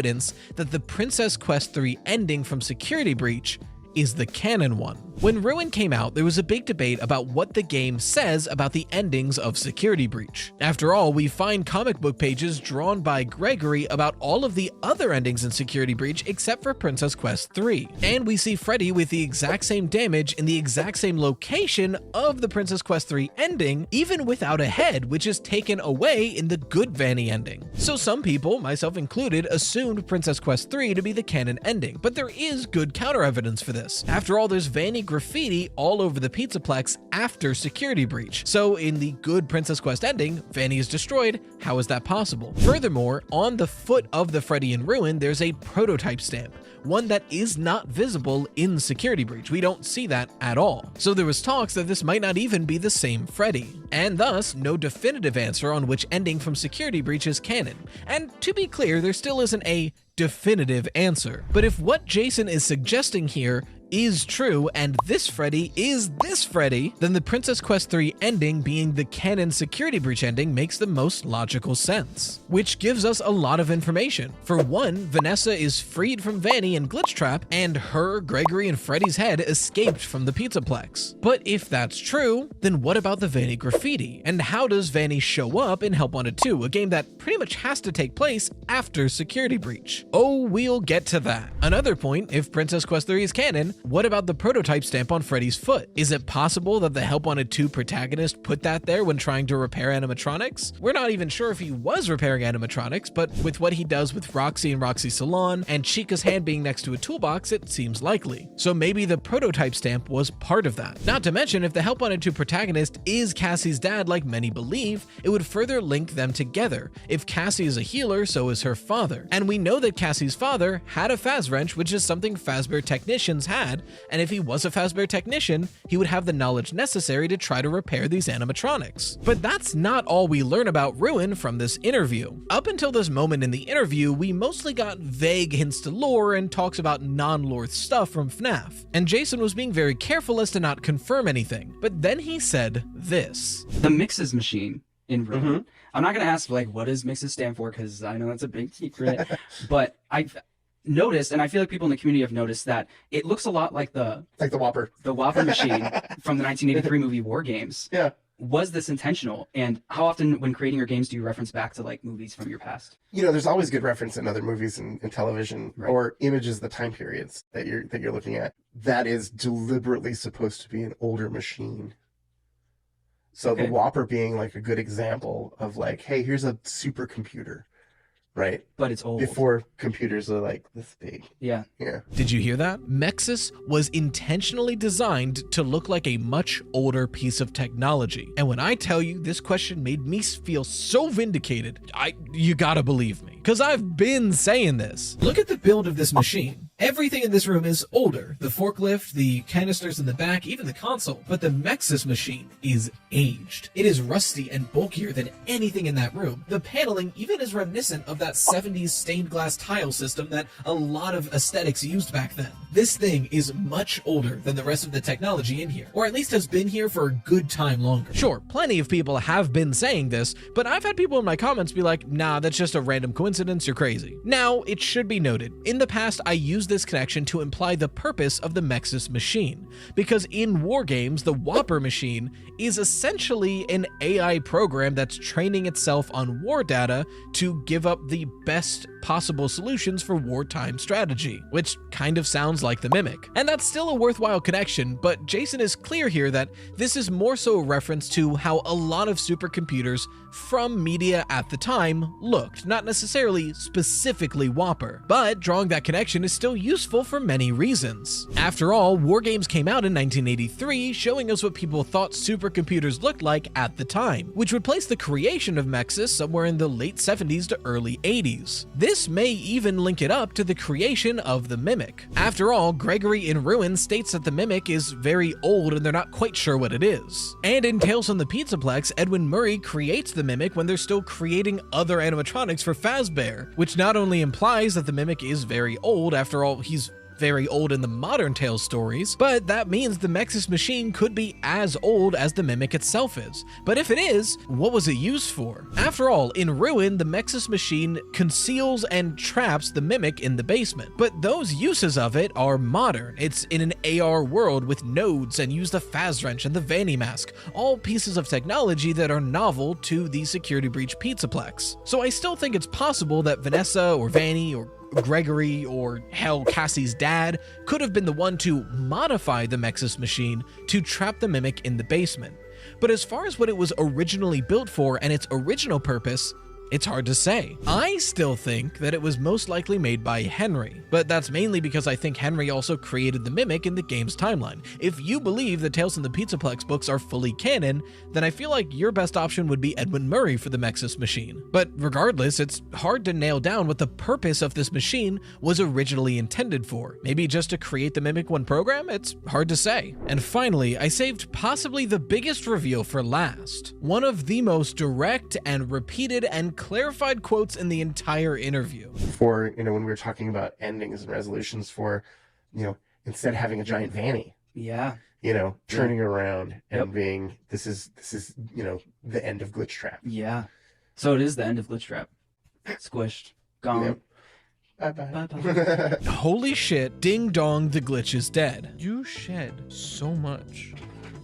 that the Princess Quest 3 ending from Security Breach is the canon one. When Ruin came out, there was a big debate about what the game says about the endings of Security Breach. After all, we find comic book pages drawn by Gregory about all of the other endings in Security Breach except for Princess Quest 3. And we see Freddy with the exact same damage in the exact same location of the Princess Quest 3 ending, even without a head, which is taken away in the good Vanny ending. So some people, myself included, assumed Princess Quest 3 to be the canon ending, but there is good counter evidence for this. After all, there's Vanny graffiti all over the Pizzaplex after Security Breach. So in the good Princess Quest ending, Vanny is destroyed. How is that possible? Furthermore, on the foot of the Freddy in Ruin, there's a prototype stamp, one that is not visible in Security Breach. We don't see that at all. So there was talks that this might not even be the same Freddy, and thus no definitive answer on which ending from Security Breach is canon. And to be clear, there still isn't a definitive answer. But if what Jason is suggesting here is true, and this Freddy is this Freddy, then the Princess Quest 3 ending being the canon Security Breach ending makes the most logical sense, which gives us a lot of information. For one, Vanessa is freed from Vanny and Glitchtrap, and her, Gregory, and Freddy's head escaped from the Pizzaplex. But if that's true, then what about the Vanny graffiti? And how does Vanny show up in Help Wanted 2, a game that pretty much has to take place after Security Breach? Oh, we'll get to that. Another point, if Princess Quest 3 is canon, what about the prototype stamp on Freddy's foot? Is it possible that the Help Wanted 2 protagonist put that there when trying to repair animatronics? We're not even sure if he was repairing animatronics, but with what he does with Roxy and Roxy's Salon, and Chica's hand being next to a toolbox, it seems likely. So maybe the prototype stamp was part of that. Not to mention, if the Help Wanted 2 protagonist is Cassie's dad like many believe, it would further link them together. If Cassie is a healer, so is her father. And we know that Cassie's father had a Faz wrench, which is something Fazbear technicians had, and if he was a Fazbear technician, he would have the knowledge necessary to try to repair these animatronics. But that's not all we learn about Ruin from this interview. Up until this moment in the interview, we mostly got vague hints to lore and talks about non-lore stuff from FNAF, and Jason was being very careful as to not confirm anything. But then he said this. The mixes machine in Ruin. I'm not going to ask, like, what does mixes stand for, because I know that's a big secret, but I've noticed, and I feel like people in the community have noticed, that it looks a lot like the Whopper. the Whopper machine from the 1983 movie War Games. Yeah. Was this intentional? And how often when creating your games do you reference back to like movies from your past? You know, there's always good reference in other movies and television, Right. or images of the time periods that you're looking at. That is deliberately supposed to be an older machine. So Okay. the Whopper being like a good example of like, hey, here's a supercomputer, right? But it's old. Before computers are like this big. Yeah. Yeah. Did you hear that? Nexus was intentionally designed to look like a much older piece of technology. And when I tell you this question made me feel so vindicated, you gotta believe me, because I've been saying this. Look at the build of this machine. Everything in this room is older. The forklift, the canisters in the back, even the console. But the Nexus machine is aged. It is rusty and bulkier than anything in that room. The paneling even is reminiscent of that 70s stained glass tile system that a lot of aesthetics used back then. This thing is much older than the rest of the technology in here, or at least has been here for a good time longer. Sure, plenty of people have been saying this, but I've had people in my comments be like, nah, that's just a random coincidence, you're crazy. Now, it should be noted, in the past I used this connection to imply the purpose of the Nexus machine, because in war games, the Whopper machine is essentially an AI program that's training itself on war data to give up the best possible solutions for wartime strategy, which kind of sounds like the Mimic. And that's still a worthwhile connection, but Jason is clear here that this is more so a reference to how a lot of supercomputers from media at the time looked, not necessarily specifically Whopper, but drawing that connection is still useful for many reasons. After all, War Games came out in 1983, showing us what people thought supercomputers looked like at the time, which would place the creation of Nexus somewhere in the late 70s to early 80s. This may even link it up to the creation of the Mimic. After all, Gregory in Ruin states that the Mimic is very old and they're not quite sure what it is. And in Tales from the Pizzaplex, Edwin Murray creates the Mimic when they're still creating other animatronics for Fazbear, which not only implies that the Mimic is very old, after all, he's very old in the modern Tales stories, but that means the Nexus machine could be as old as the Mimic itself is. But if it is, what was it used for? After all, in Ruin, the Nexus machine conceals and traps the Mimic in the basement, but those uses of it are modern. It's in an AR world with nodes and use the Faz Wrench and the Vanny Mask, all pieces of technology that are novel to the Security Breach Pizzaplex. So I still think it's possible that Vanessa or Vanny or Gregory, or hell, Cassie's dad, could have been the one to modify the Nexus machine to trap the Mimic in the basement. But as far as what it was originally built for and its original purpose, it's hard to say. I still think that it was most likely made by Henry, but that's mainly because I think Henry also created the Mimic in the game's timeline. If you believe the Tales from the Pizzaplex books are fully canon, then I feel like your best option would be Edwin Murray for the Nexus machine. But regardless, it's hard to nail down what the purpose of this machine was originally intended for. Maybe just to create the Mimic One program? It's hard to say. And finally, I saved possibly the biggest reveal for last. One of the most direct and repeated and clarified quotes in the entire interview. For, when we were talking about endings and resolutions for, instead of having a giant Vanny. Yeah. Turning around and being, this is, the end of Glitchtrap. Yeah. So it is the end of Glitchtrap. Squished. Gone. Yep. Bye-bye. Bye-bye. Holy shit, ding dong, the glitch is dead. You shed so much.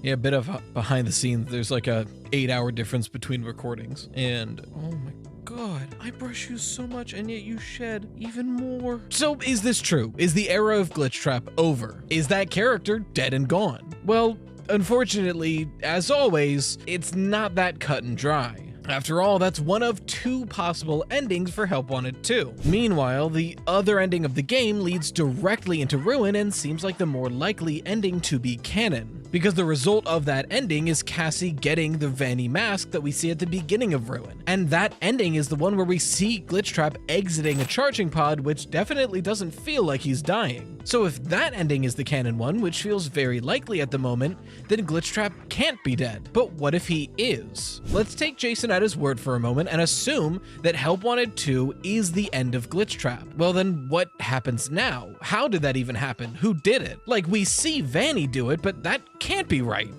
Yeah, a bit of behind the scenes. There's like a 8-hour difference between recordings. And oh my God, I brush you so much and yet you shed even more. So is this true? Is the era of Glitchtrap over? Is that character dead and gone? Well, unfortunately, as always, it's not that cut and dry. After all, that's one of 2 possible endings for Help Wanted 2. Meanwhile, the other ending of the game leads directly into Ruin and seems like the more likely ending to be canon, because the result of that ending is Cassie getting the Vanny mask that we see at the beginning of Ruin. And that ending is the one where we see Glitchtrap exiting a charging pod, which definitely doesn't feel like he's dying. So if that ending is the canon one, which feels very likely at the moment, then Glitchtrap can't be dead. But what if he is? Let's take Jason at his word for a moment and assume that Help Wanted 2 is the end of Glitchtrap. Well then, what happens now? How did that even happen? Who did it? Like, we see Vanny do it, but that can't be right?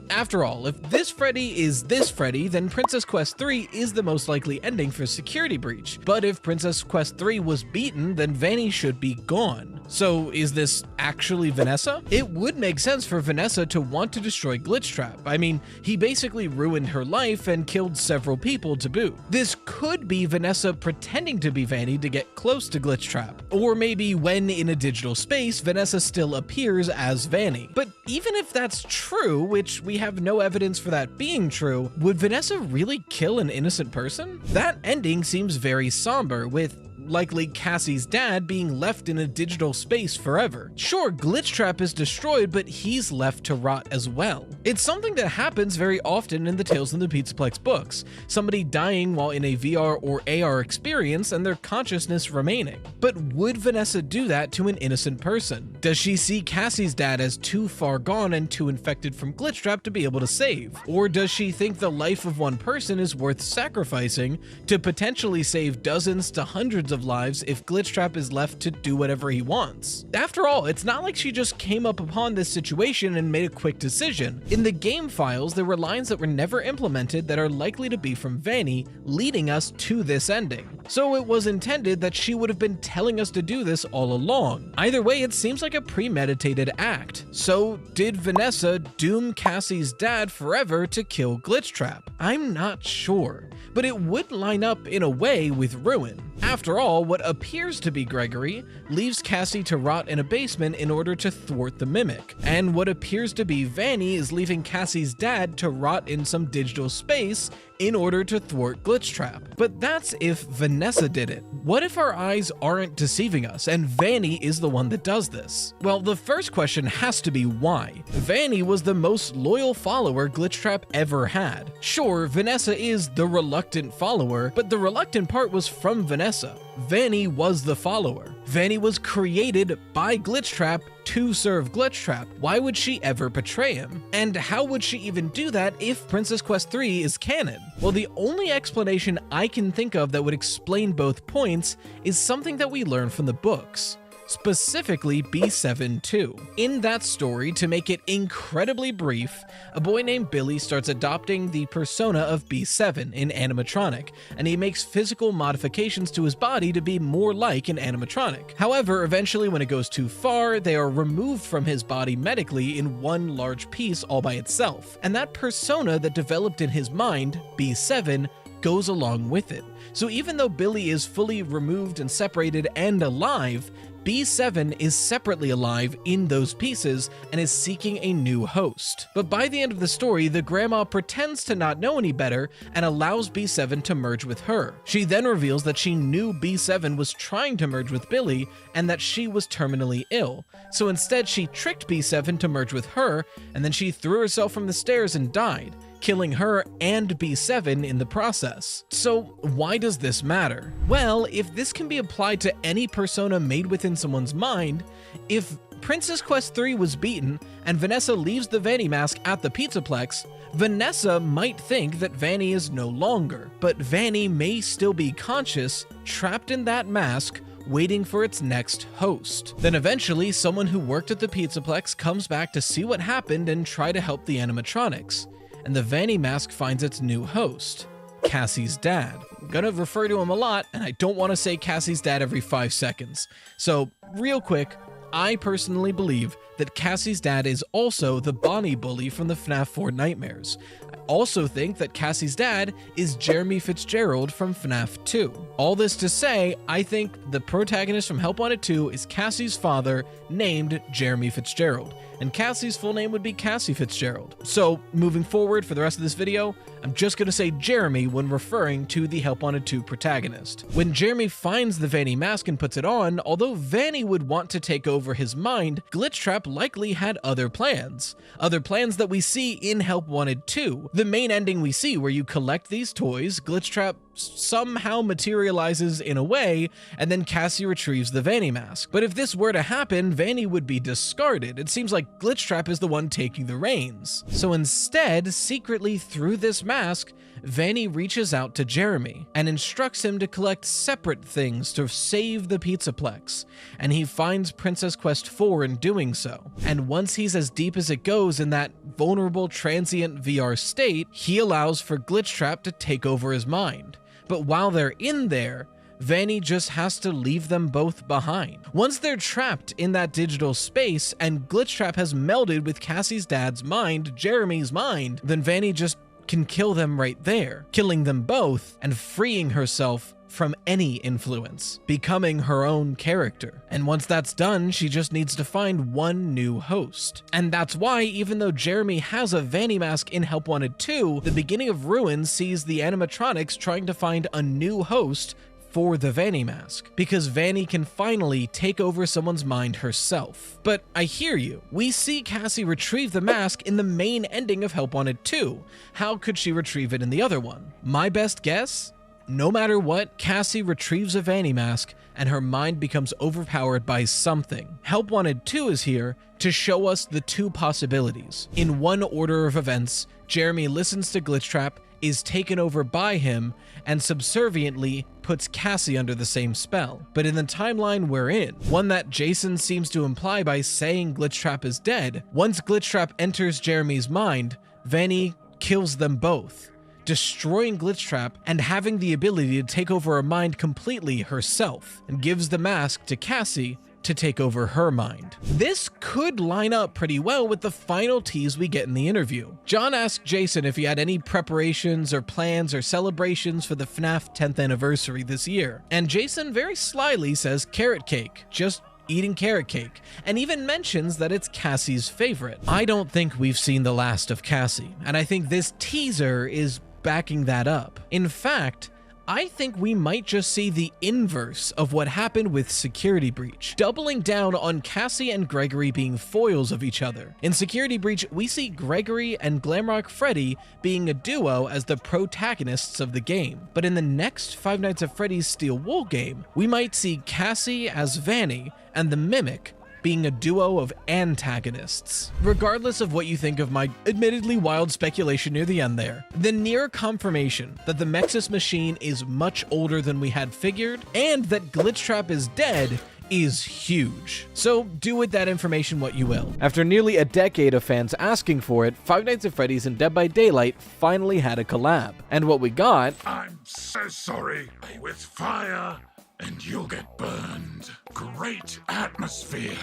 After all, if this Freddy is this Freddy, then Princess Quest 3 is the most likely ending for Security Breach. But if Princess Quest 3 was beaten, then Vanny should be gone. So is this actually Vanessa? It would make sense for Vanessa to want to destroy Glitchtrap. I mean, he basically ruined her life and killed several people to boot. This could be Vanessa pretending to be Vanny to get close to Glitchtrap. Or maybe when in a digital space, Vanessa still appears as Vanny. But even if that's true, which we have no evidence for that being true, would Vanessa really kill an innocent person? That ending seems very somber, with likely Cassie's dad being left in a digital space forever. Sure, Glitchtrap is destroyed, but he's left to rot as well. It's something that happens very often in the Tales from the Pizzaplex books, somebody dying while in a VR or AR experience and their consciousness remaining. But would Vanessa do that to an innocent person? Does she see Cassie's dad as too far gone and too infected from Glitchtrap to be able to save? Or does she think the life of one person is worth sacrificing to potentially save dozens to hundreds of lives if Glitchtrap is left to do whatever he wants? After all, it's not like she just came up upon this situation and made a quick decision. In the game files, there were lines that were never implemented that are likely to be from Vanny, leading us to this ending. So it was intended that she would have been telling us to do this all along. Either way, it seems like a premeditated act. So did Vanessa doom Cassie's dad forever to kill Glitchtrap? I'm not sure, but it would line up in a way with Ruin. After all, what appears to be Gregory leaves Cassie to rot in a basement in order to thwart the mimic, and what appears to be Vanny is leaving Cassie's dad to rot in some digital space in order to thwart Glitchtrap. But that's if Vanessa did it. What if our eyes aren't deceiving us and Vanny is the one that does this? Well, the first question has to be why. Vanny was the most loyal follower Glitchtrap ever had. Sure, Vanessa is the reluctant follower, but the reluctant part was from Vanessa. Vanny was the follower. Vanny was created by Glitchtrap to serve Glitchtrap. Why would she ever betray him? And how would she even do that if Princess Quest 3 is canon? Well, the only explanation I can think of that would explain both points is something that we learn from the books. Specifically B7-2. In that story, to make it incredibly brief, a boy named Billy starts adopting the persona of B7 in animatronic, and he makes physical modifications to his body to be more like an animatronic. However, eventually when it goes too far, they are removed from his body medically in one large piece all by itself, and that persona that developed in his mind, B7, goes along with it. So even though Billy is fully removed and separated and alive, B7 is separately alive in those pieces and is seeking a new host. But by the end of the story, the grandma pretends to not know any better and allows B7 to merge with her. She then reveals that she knew B7 was trying to merge with Billy and that she was terminally ill. So instead, she tricked B7 to merge with her, and then she threw herself from the stairs and died, killing her and B7 in the process. So why does this matter? Well, if this can be applied to any persona made within someone's mind, if Princess Quest 3 was beaten and Vanessa leaves the Vanny mask at the Pizzaplex, Vanessa might think that Vanny is no longer, but Vanny may still be conscious, trapped in that mask, waiting for its next host. Then eventually, someone who worked at the Pizzaplex comes back to see what happened and try to help the animatronics, and the Vanny mask finds its new host, Cassie's dad. I'm gonna refer to him a lot, and I don't want to say Cassie's dad every 5 seconds. So, real quick, I personally believe that Cassie's dad is also the Bonnie bully from the FNAF 4 Nightmares. I also think that Cassie's dad is Jeremy Fitzgerald from FNAF 2. All this to say, I think the protagonist from Help Wanted 2 is Cassie's father, named Jeremy Fitzgerald, and Cassie's full name would be Cassie Fitzgerald. So, moving forward for the rest of this video, I'm just gonna say Jeremy when referring to the Help Wanted 2 protagonist. When Jeremy finds the Vanny mask and puts it on, although Vanny would want to take over his mind, Glitchtrap likely had other plans that we see in Help Wanted 2. The main ending we see where you collect these toys, Glitchtrap somehow materializes in a way, and then Cassie retrieves the Vanny mask. But if this were to happen, Vanny would be discarded. It seems like Glitchtrap is the one taking the reins. So instead, secretly through this mask, Vanny reaches out to Jeremy and instructs him to collect separate things to save the Pizzaplex, and he finds Princess Quest 4 in doing so. And once he's as deep as it goes in that vulnerable transient VR state, he allows for Glitchtrap to take over his mind. But while they're in there, Vanny just has to leave them both behind. Once they're trapped in that digital space and Glitchtrap has melded with Cassie's dad's mind, Jeremy's mind, then Vanny just can kill them right there, killing them both and freeing herself from any influence, becoming her own character. And once that's done, she just needs to find one new host. And that's why, even though Jeremy has a Vanny mask in Help Wanted 2, the beginning of Ruin sees the animatronics trying to find a new host for the Vanny mask, because Vanny can finally take over someone's mind herself. But I hear you. We see Cassie retrieve the mask in the main ending of Help Wanted 2. How could she retrieve it in the other one? My best guess? No matter what, Cassie retrieves a Vanny mask and her mind becomes overpowered by something. Help Wanted 2 is here to show us the two possibilities. In one order of events, Jeremy listens to Glitchtrap, is taken over by him, and subserviently puts Cassie under the same spell. But in the timeline we're in, one that Jason seems to imply by saying Glitchtrap is dead, once Glitchtrap enters Jeremy's mind, Vanny kills them both, destroying Glitchtrap and having the ability to take over her mind completely herself, and gives the mask to Cassie to take over her mind. This could line up pretty well with the final tease we get in the interview. John asked Jason if he had any preparations or plans or celebrations for the FNAF 10th anniversary this year, and Jason very slyly says carrot cake, just eating carrot cake, and even mentions that it's Cassie's favorite. I don't think we've seen the last of Cassie, and I think this teaser is backing that up. In fact, I think we might just see the inverse of what happened with Security Breach, doubling down on Cassie and Gregory being foils of each other. In Security Breach, we see Gregory and Glamrock Freddy being a duo as the protagonists of the game. But in the next Five Nights at Freddy's Steel Wool game, we might see Cassie as Vanny and the Mimic being a duo of antagonists. Regardless of what you think of my admittedly wild speculation near the end there, the near confirmation that the Nexus machine is much older than we had figured, and that Glitchtrap is dead, is huge. So do with that information what you will. After nearly a decade of fans asking for it, Five Nights at Freddy's and Dead by Daylight finally had a collab. And what we got... I'm so sorry. With fire, and you'll get burned. Great atmosphere.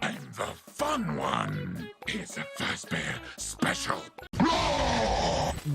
And the fun one is a Fazbear special.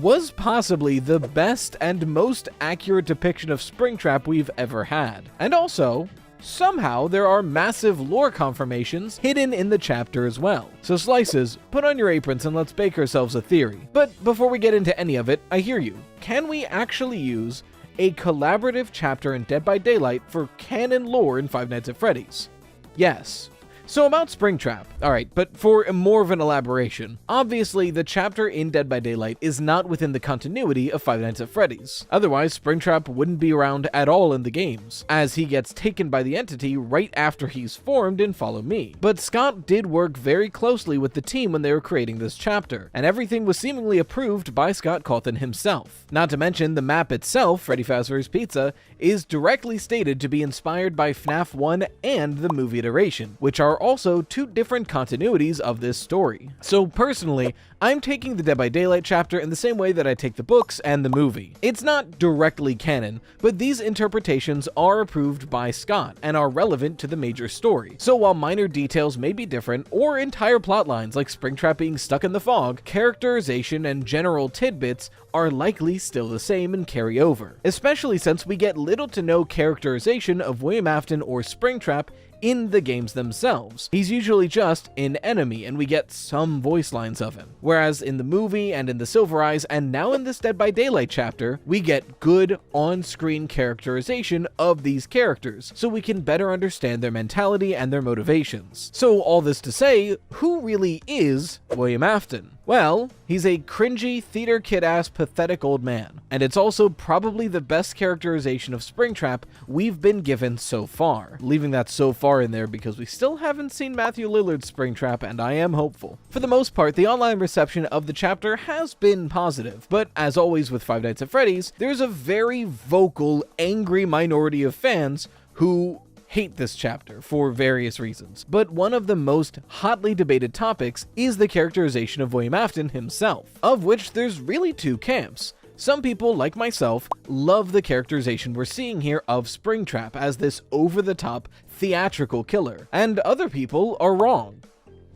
was possibly the best and most accurate depiction of Springtrap we've ever had. And also, somehow there are massive lore confirmations hidden in the chapter as well. So Slices, put on your aprons and let's bake ourselves a theory. But before we get into any of it, I hear you. Can we actually use a collaborative chapter in Dead by Daylight for canon lore in Five Nights at Freddy's? Yes. So about Springtrap. Alright, but for more of an elaboration, obviously the chapter in Dead by Daylight is not within the continuity of Five Nights at Freddy's. Otherwise, Springtrap wouldn't be around at all in the games, as he gets taken by the entity right after he's formed in Follow Me. But Scott did work very closely with the team when they were creating this chapter, and everything was seemingly approved by Scott Cawthon himself. Not to mention, the map itself, Freddy Fazbear's Pizza, is directly stated to be inspired by FNAF 1 and the movie iteration, which are also two different continuities of this story. So personally, I'm taking the Dead by Daylight chapter in the same way that I take the books and the movie. It's not directly canon, but these interpretations are approved by Scott and are relevant to the major story. So while minor details may be different, or entire plot lines like Springtrap being stuck in the fog, characterization and general tidbits are likely still the same and carry over, especially since we get little to no characterization of William Afton or Springtrap in the games themselves. He's usually just an enemy, and we get some voice lines of him. Whereas in the movie and in the Silver Eyes, and now in this Dead by Daylight chapter, we get good on-screen characterization of these characters, so we can better understand their mentality and their motivations. So all this to say, who really is William Afton? Well, he's a cringy, theater kid-ass, pathetic old man. And it's also probably the best characterization of Springtrap we've been given so far. Leaving that so far in there because we still haven't seen Matthew Lillard's Springtrap, and I am hopeful. For the most part, the online reception of the chapter has been positive, but as always with Five Nights at Freddy's, there's a very vocal, angry minority of fans who hate this chapter for various reasons. But one of the most hotly debated topics is the characterization of William Afton himself, of which there's really two camps. Some people, like myself, love the characterization we're seeing here of Springtrap as this over-the-top, theatrical killer, and other people are wrong.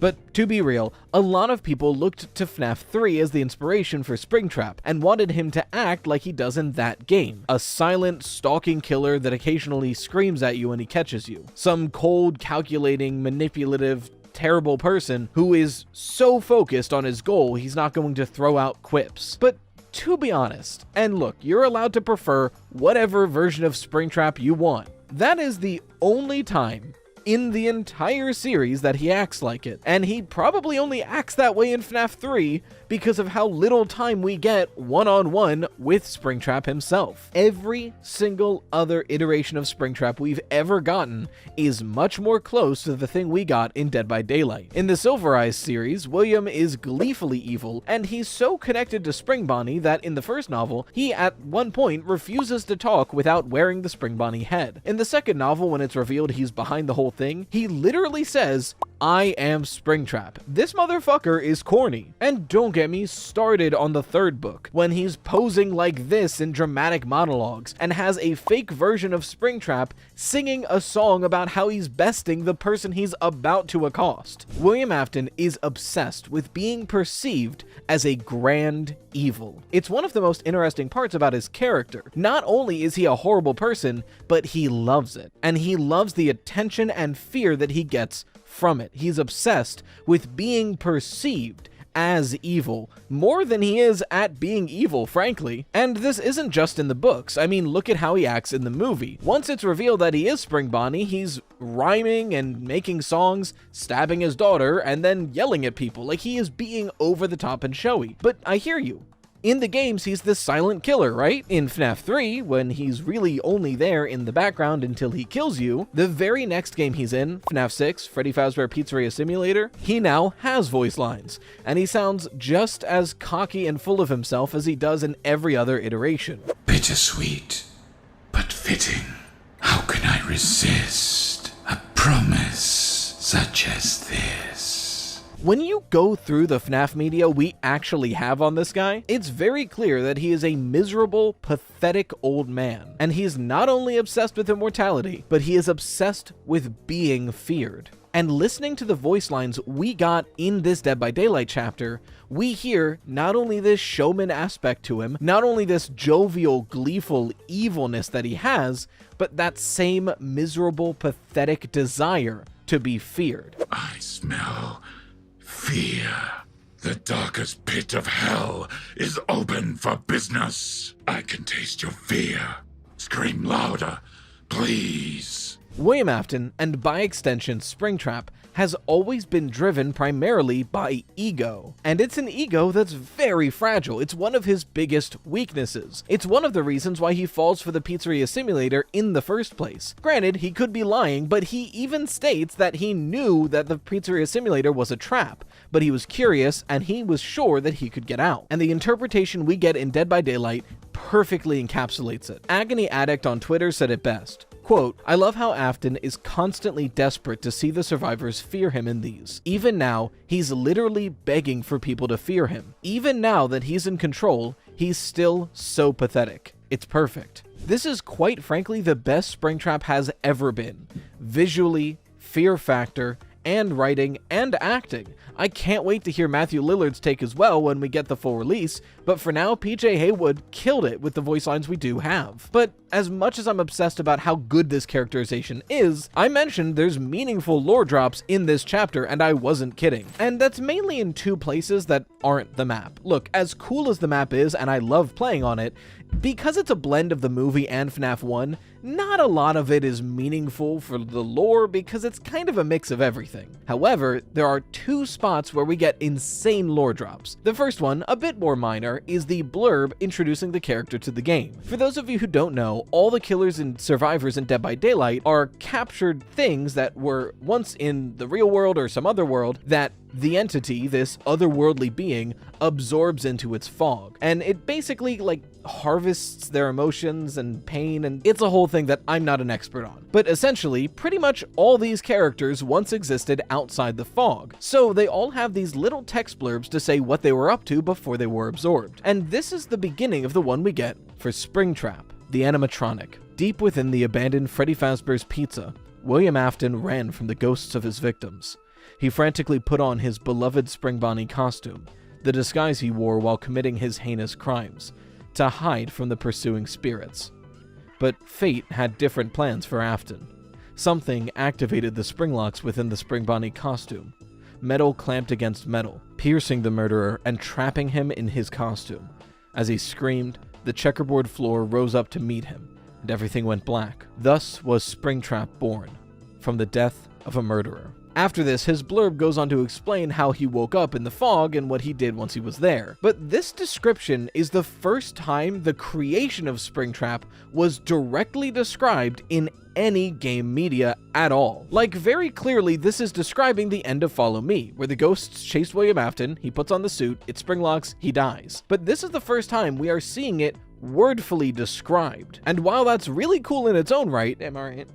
But to be real, a lot of people looked to FNAF 3 as the inspiration for Springtrap and wanted him to act like he does in that game. A silent, stalking killer that occasionally screams at you when he catches you. Some cold, calculating, manipulative, terrible person who is so focused on his goal he's not going to throw out quips. But to be honest, and look, you're allowed to prefer whatever version of Springtrap you want, that is the only time in the entire series that he acts like it. And he probably only acts that way in FNAF 3 because of how little time we get one-on-one with Springtrap himself. Every single other iteration of Springtrap we've ever gotten is much more close to the thing we got in Dead by Daylight. In the Silver Eyes series, William is gleefully evil, and he's so connected to Spring Bonnie that in the first novel, he at one point refuses to talk without wearing the Spring Bonnie head. In the second novel, when it's revealed he's behind the whole thing, he literally says, I am Springtrap. This motherfucker is corny. And don't get me started on the third book, when he's posing like this in dramatic monologues and has a fake version of Springtrap singing a song about how he's besting the person he's about to accost. William Afton is obsessed with being perceived as a grand evil. It's one of the most interesting parts about his character. Not only is he a horrible person, but he loves it. And he loves the attention and fear that he gets from it. He's obsessed with being perceived as evil, more than he is at being evil, frankly. And this isn't just in the books. I mean, look at how he acts in the movie. Once it's revealed that he is Spring Bonnie, he's rhyming and making songs, stabbing his daughter, and then yelling at people. Like, he is being over the top and showy. But I hear you. In the games, he's this silent killer, right? In FNAF 3, when he's really only there in the background until he kills you, the very next game he's in, FNAF 6, Freddy Fazbear Pizzeria Simulator, he now has voice lines, and he sounds just as cocky and full of himself as he does in every other iteration. Bittersweet, but fitting. How can I resist a promise such as this? When you go through the FNAF media we actually have on this guy, it's very clear that he is a miserable, pathetic old man. And he's not only obsessed with immortality, but he is obsessed with being feared. And listening to the voice lines we got in this Dead by Daylight chapter, we hear not only this showman aspect to him, not only this jovial, gleeful evilness that he has, but that same miserable, pathetic desire to be feared. I smell fear. The darkest pit of hell is open for business. I can taste your fear. Scream louder, please. William Afton, and by extension Springtrap, has always been driven primarily by ego. And it's an ego that's very fragile. It's one of his biggest weaknesses. It's one of the reasons why he falls for the Pizzeria Simulator in the first place. Granted, he could be lying, but he even states that he knew that the Pizzeria Simulator was a trap, but he was curious and he was sure that he could get out. And the interpretation we get in Dead by Daylight perfectly encapsulates it. Agony Addict on Twitter said it best. Quote, I love how Afton is constantly desperate to see the survivors fear him in these. Even now, he's literally begging for people to fear him. Even now that he's in control, he's still so pathetic. It's perfect. This is quite frankly the best Springtrap has ever been. Visually, fear factor, and writing, and acting. I can't wait to hear Matthew Lillard's take as well when we get the full release, but for now, PJ Haywood killed it with the voice lines we do have. But as much as I'm obsessed about how good this characterization is, I mentioned there's meaningful lore drops in this chapter, and I wasn't kidding. And that's mainly in two places that aren't the map. Look, as cool as the map is, and I love playing on it, because it's a blend of the movie and FNAF 1, not a lot of it is meaningful for the lore because it's kind of a mix of everything. However, there are two spots where we get insane lore drops. The first one, a bit more minor, is the blurb introducing the character to the game. For those of you who don't know, all the killers and survivors in Dead by Daylight are captured things that were once in the real world or some other world that the entity, this otherworldly being, absorbs into its fog. And it basically, harvests their emotions and pain, and it's a whole thing that I'm not an expert on. But essentially, pretty much all these characters once existed outside the fog. So they all have these little text blurbs to say what they were up to before they were absorbed. And this is the beginning of the one we get for Springtrap, the animatronic. Deep within the abandoned Freddy Fazbear's Pizza, William Afton ran from the ghosts of his victims. He frantically put on his beloved Spring Bonnie costume, the disguise he wore while committing his heinous crimes, to hide from the pursuing spirits. But fate had different plans for Afton. Something activated the spring locks within the Spring Bonnie costume. Metal clamped against metal, piercing the murderer and trapping him in his costume. As he screamed, the checkerboard floor rose up to meet him, and everything went black. Thus was Springtrap born, from the death of a murderer. After this, his blurb goes on to explain how he woke up in the fog and what he did once he was there. But this description is the first time the creation of Springtrap was directly described in any game media at all. Very clearly, this is describing the end of Follow Me, where the ghosts chase William Afton, he puts on the suit, it spring locks, he dies. But this is the first time we are seeing it wordfully described. And while that's really cool in its own right, am I right?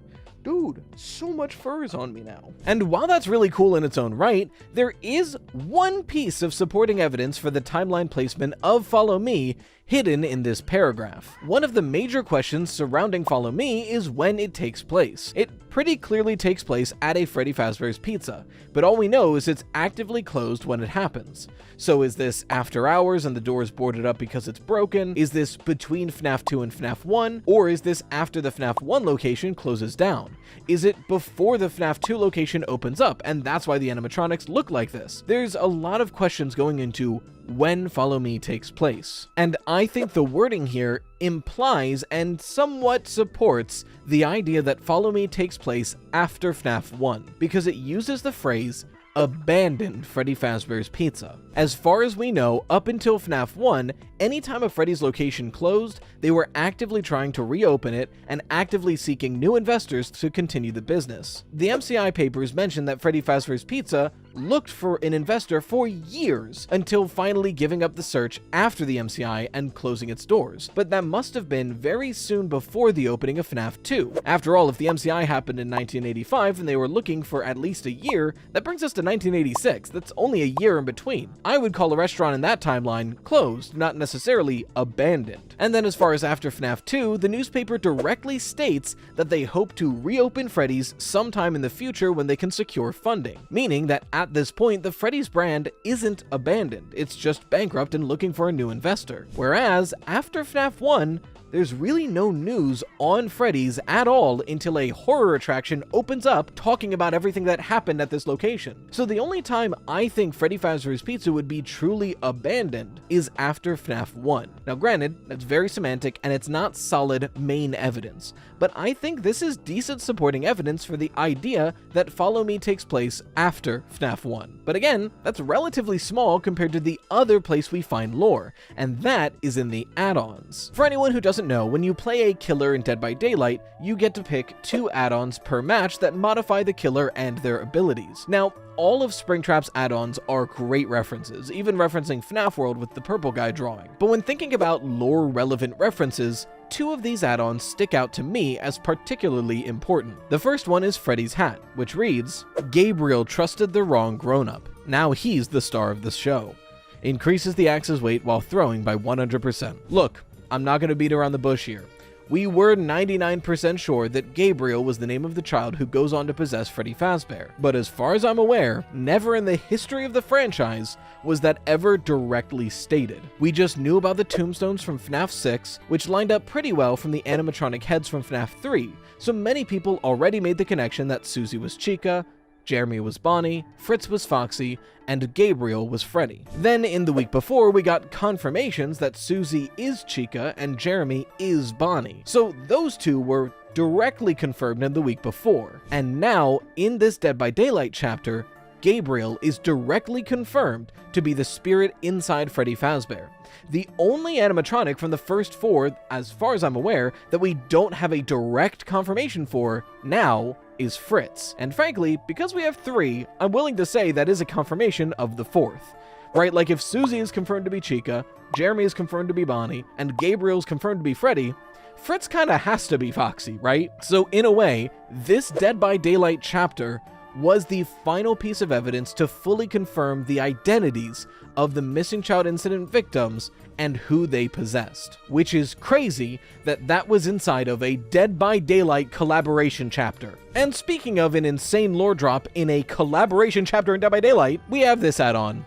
Dude, so much fur is on me now. And while that's really cool in its own right, there is one piece of supporting evidence for the timeline placement of Follow Me hidden in this paragraph. One of the major questions surrounding Follow Me is when it takes place. It pretty clearly takes place at a Freddy Fazbear's Pizza, but all we know is it's actively closed when it happens. So is this after hours and the door is boarded up because it's broken? Is this between FNAF 2 and FNAF 1? Or is this after the FNAF 1 location closes down? Is it before the FNAF 2 location opens up, and that's why the animatronics look like this? There's a lot of questions going into when Follow Me takes place. And I think the wording here implies and somewhat supports the idea that Follow Me takes place after FNAF 1, because it uses the phrase abandoned Freddy Fazbear's Pizza. As far as we know, up until FNAF 1, anytime a Freddy's location closed, they were actively trying to reopen it and actively seeking new investors to continue the business. The MCI papers mention that Freddy Fazbear's Pizza looked for an investor for years until finally giving up the search after the MCI and closing its doors. But that must have been very soon before the opening of FNAF 2. After all, if the MCI happened in 1985 and they were looking for at least a year, that brings us to 1986. That's only a year in between. I would call a restaurant in that timeline closed, not necessarily abandoned. And then as far as after FNAF 2, the newspaper directly states that they hope to reopen Freddy's sometime in the future when they can secure funding, meaning that at this point, the Freddy's brand isn't abandoned, it's just bankrupt and looking for a new investor. Whereas, after FNAF 1, there's really no news on Freddy's at all until a horror attraction opens up talking about everything that happened at this location. So the only time I think Freddy Fazbear's Pizza would be truly abandoned is after FNAF 1. Now granted, that's very semantic and it's not solid main evidence, but I think this is decent supporting evidence for the idea that Follow Me takes place after FNAF 1. But again, that's relatively small compared to the other place we find lore, and that is in the add-ons. For anyone who doesn't know, when you play a killer in Dead by Daylight, you get to pick 2 add-ons per match that modify the killer and their abilities. Now, all of Springtrap's add-ons are great references, even referencing FNAF World with the purple guy drawing. But when thinking about lore-relevant references, 2 of these add-ons stick out to me as particularly important. The first one is Freddy's hat, which reads, "Gabriel trusted the wrong grown-up. Now he's the star of the show. Increases the axe's weight while throwing by 100%. Look, I'm not going to beat around the bush here. We were 99% sure that Gabriel was the name of the child who goes on to possess Freddy Fazbear. But as far as I'm aware, never in the history of the franchise was that ever directly stated. We just knew about the tombstones from FNAF 6, which lined up pretty well from the animatronic heads from FNAF 3, so many people already made the connection that Susie was Chica, Jeremy was Bonnie, Fritz was Foxy, and Gabriel was Freddy. Then in the week before, we got confirmations that Susie is Chica and Jeremy is Bonnie. So those 2 were directly confirmed in the week before. And now, in this Dead by Daylight chapter, Gabriel is directly confirmed to be the spirit inside Freddy Fazbear. The only animatronic from the first 4, as far as I'm aware, that we don't have a direct confirmation for now is Fritz. And frankly, because we have 3, I'm willing to say that is a confirmation of the 4th. Right, like if Susie is confirmed to be Chica, Jeremy is confirmed to be Bonnie, and Gabriel's confirmed to be Freddy, Fritz kinda has to be Foxy, right? So in a way, this Dead by Daylight chapter was the final piece of evidence to fully confirm the identities of the missing child incident victims and who they possessed. Which is crazy that that was inside of a Dead by Daylight collaboration chapter. And speaking of an insane lore drop in a collaboration chapter in Dead by Daylight, we have this add-on.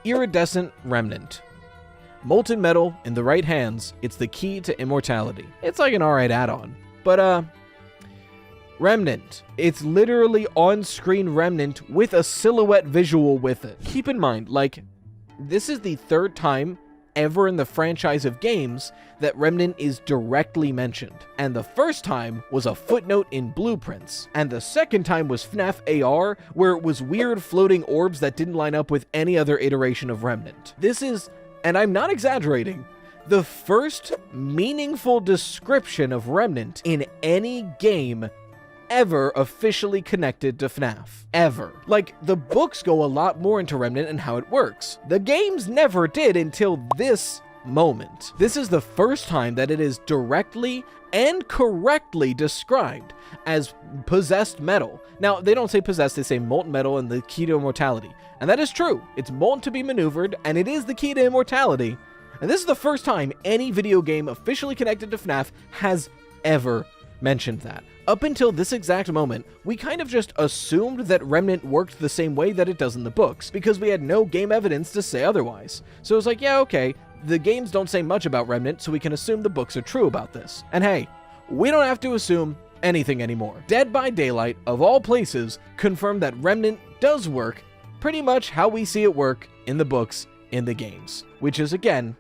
Iridescent Remnant. Molten metal in the right hands, it's the key to immortality. It's like an alright add-on. But Remnant. It's literally on-screen Remnant with a silhouette visual with it. Keep in mind, like, this is the 3rd time ever in the franchise of games that Remnant is directly mentioned. And the first time was a footnote in Blueprints. And the second time was FNAF AR, where it was weird floating orbs that didn't line up with any other iteration of Remnant. This is, and I'm not exaggerating, the first meaningful description of Remnant in any game ever officially connected to FNAF. Ever. Like, the books go a lot more into Remnant and how it works. The games never did until this moment. This is the first time that it is directly and correctly described as possessed metal. Now, they don't say possessed, they say molten metal and the key to immortality. And that is true. It's molten to be maneuvered, and it is the key to immortality. And this is the first time any video game officially connected to FNAF has ever mentioned that. Up until this exact moment, we kind of just assumed that Remnant worked the same way that it does in the books, because we had no game evidence to say otherwise. So it was like, yeah, okay, the games don't say much about Remnant, so we can assume the books are true about this. And hey, we don't have to assume anything anymore. Dead by Daylight, of all places, confirmed that Remnant does work pretty much how we see it work in the books in the games, which is, again,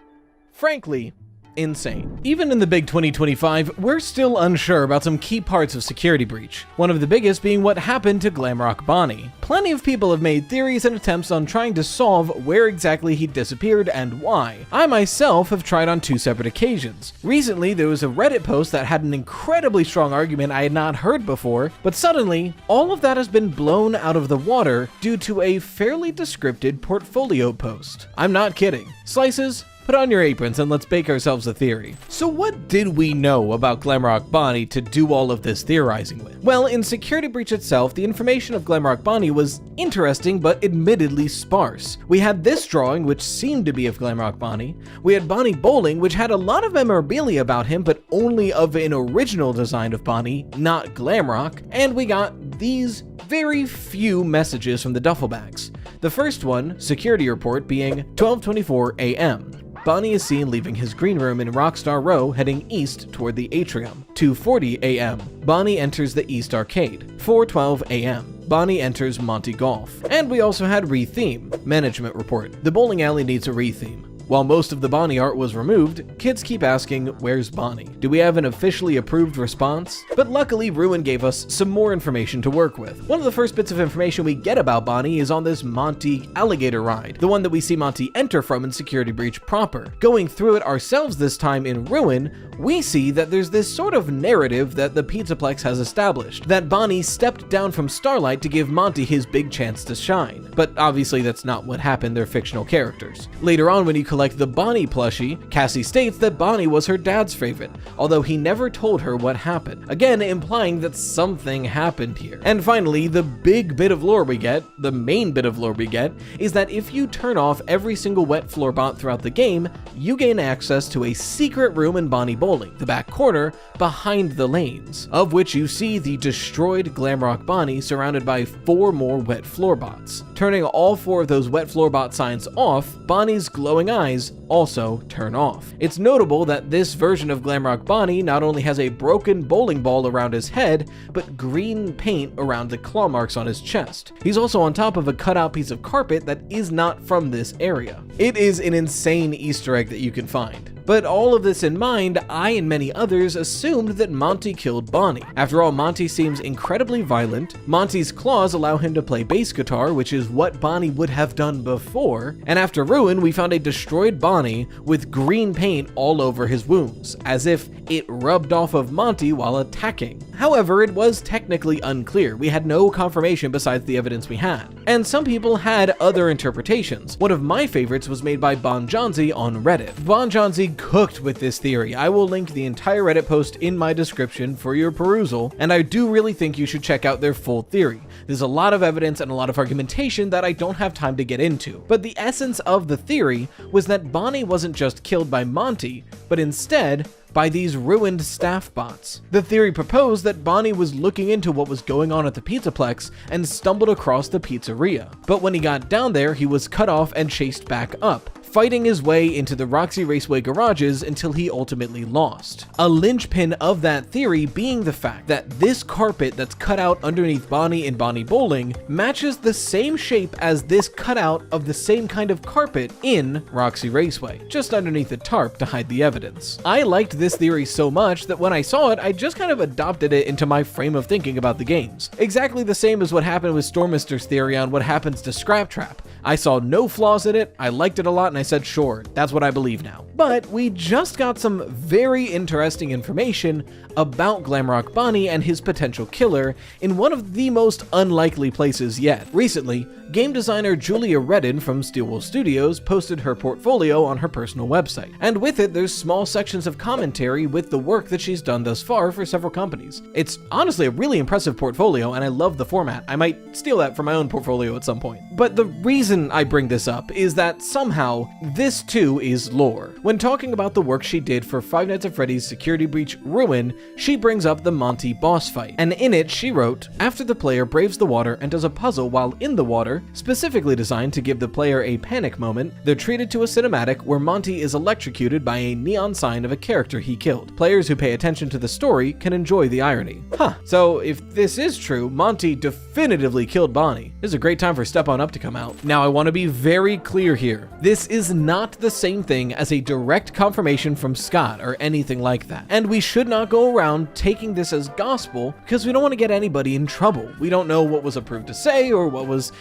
frankly, insane. Even in the big 2025, we're still unsure about some key parts of Security Breach, one of the biggest being what happened to Glamrock Bonnie. Plenty of people have made theories and attempts on trying to solve where exactly he disappeared and why. I myself have tried on 2 separate occasions. Recently, there was a Reddit post that had an incredibly strong argument I had not heard before, but suddenly, all of that has been blown out of the water due to a fairly descripted portfolio post. I'm not kidding. Slices, put on your aprons and let's bake ourselves a theory. So what did we know about Glamrock Bonnie to do all of this theorizing with? Well, in Security Breach itself, the information of Glamrock Bonnie was interesting but admittedly sparse. We had this drawing, which seemed to be of Glamrock Bonnie. We had Bonnie Bowling, which had a lot of memorabilia about him, but only of an original design of Bonnie, not Glamrock. And we got these very few messages from the duffel bags. The first one, security report, being 12:24 a.m. Bonnie is seen leaving his green room in Rockstar Row heading east toward the atrium. 2:40 a.m. Bonnie enters the East Arcade. 4:12 a.m. Bonnie enters Monty Golf. And we also had retheme. Management report. The bowling alley needs a retheme. While most of the Bonnie art was removed, kids keep asking, where's Bonnie? Do we have an officially approved response? But luckily, Ruin gave us some more information to work with. One of the first bits of information we get about Bonnie is on this Monty alligator ride, the one that we see Monty enter from in Security Breach proper. Going through it ourselves this time in Ruin, we see that there's this sort of narrative that the Pizzaplex has established, that Bonnie stepped down from Starlight to give Monty his big chance to shine. But obviously that's not what happened, they're fictional characters. Later on, when you collect the Bonnie plushie, Cassie states that Bonnie was her dad's favorite, although he never told her what happened, again implying that something happened here. And finally, the big bit of lore we get, the main bit of lore we get, is that if you turn off every single wet floor bot throughout the game, you gain access to a secret room in Bonnie Bowling, the back corner, behind the lanes, of which you see the destroyed Glamrock Bonnie surrounded by 4 more wet floor bots. Turning all 4 of those wet floor bot signs off, Bonnie's glowing eyes also turn off. It's notable that this version of Glamrock Bonnie not only has a broken bowling ball around his head, but green paint around the claw marks on his chest. He's also on top of a cutout piece of carpet that is not from this area. It is an insane Easter egg that you can find. But all of this in mind, I and many others assumed that Monty killed Bonnie. After all, Monty seems incredibly violent. Monty's claws allow him to play bass guitar, which is what Bonnie would have done before. And after Ruin, we found a destroyed Bonnie with green paint all over his wounds, as if it rubbed off of Monty while attacking. However, it was technically unclear. We had no confirmation besides the evidence we had. And some people had other interpretations. One of my favorites was made by Bonjonzi on Reddit. Bonjonzi cooked with this theory. I will link the entire Reddit post in my description for your perusal, and I do really think you should check out their full theory. There's a lot of evidence and a lot of argumentation that I don't have time to get into, but the essence of the theory was that Bonnie wasn't just killed by Monty, but instead by these ruined staff bots. The theory proposed that Bonnie was looking into what was going on at the Pizzaplex and stumbled across the pizzeria. But when he got down there, he was cut off and chased back up, fighting his way into the Roxy Raceway garages until he ultimately lost. A linchpin of that theory being the fact that this carpet that's cut out underneath Bonnie in Bonnie Bowling matches the same shape as this cutout of the same kind of carpet in Roxy Raceway, just underneath a tarp to hide the evidence. I liked this theory so much that when I saw it, I just kind of adopted it into my frame of thinking about the games. Exactly the same as what happened with Stormister's theory on what happens to Springtrap. I saw no flaws in it, I liked it a lot, and I said, sure, that's what I believe now. But we just got some very interesting information about Glamrock Bonnie and his potential killer in one of the most unlikely places yet. Recently, game designer Julia Redden from Steelwool Studios posted her portfolio on her personal website, and with it there's small sections of commentary with the work that she's done thus far for several companies. It's honestly a really impressive portfolio, and I love the format. I might steal that for my own portfolio at some point. But the reason I bring this up is that somehow this too is lore. When talking about the work she did for Five Nights at Freddy's Security Breach Ruin, she brings up the Monty boss fight, and in it she wrote, after the player braves the water and does a puzzle while in the water, specifically designed to give the player a panic moment, they're treated to a cinematic where Monty is electrocuted by a neon sign of a character he killed. Players who pay attention to the story can enjoy the irony. So if this is true, Monty definitively killed Bonnie. This is a great time for Step On Up to come out. Now I want to be very clear here. This is not the same thing as a direct confirmation from Scott or anything like that. And we should not go around taking this as gospel because we don't want to get anybody in trouble. We don't know what was approved to say or what was,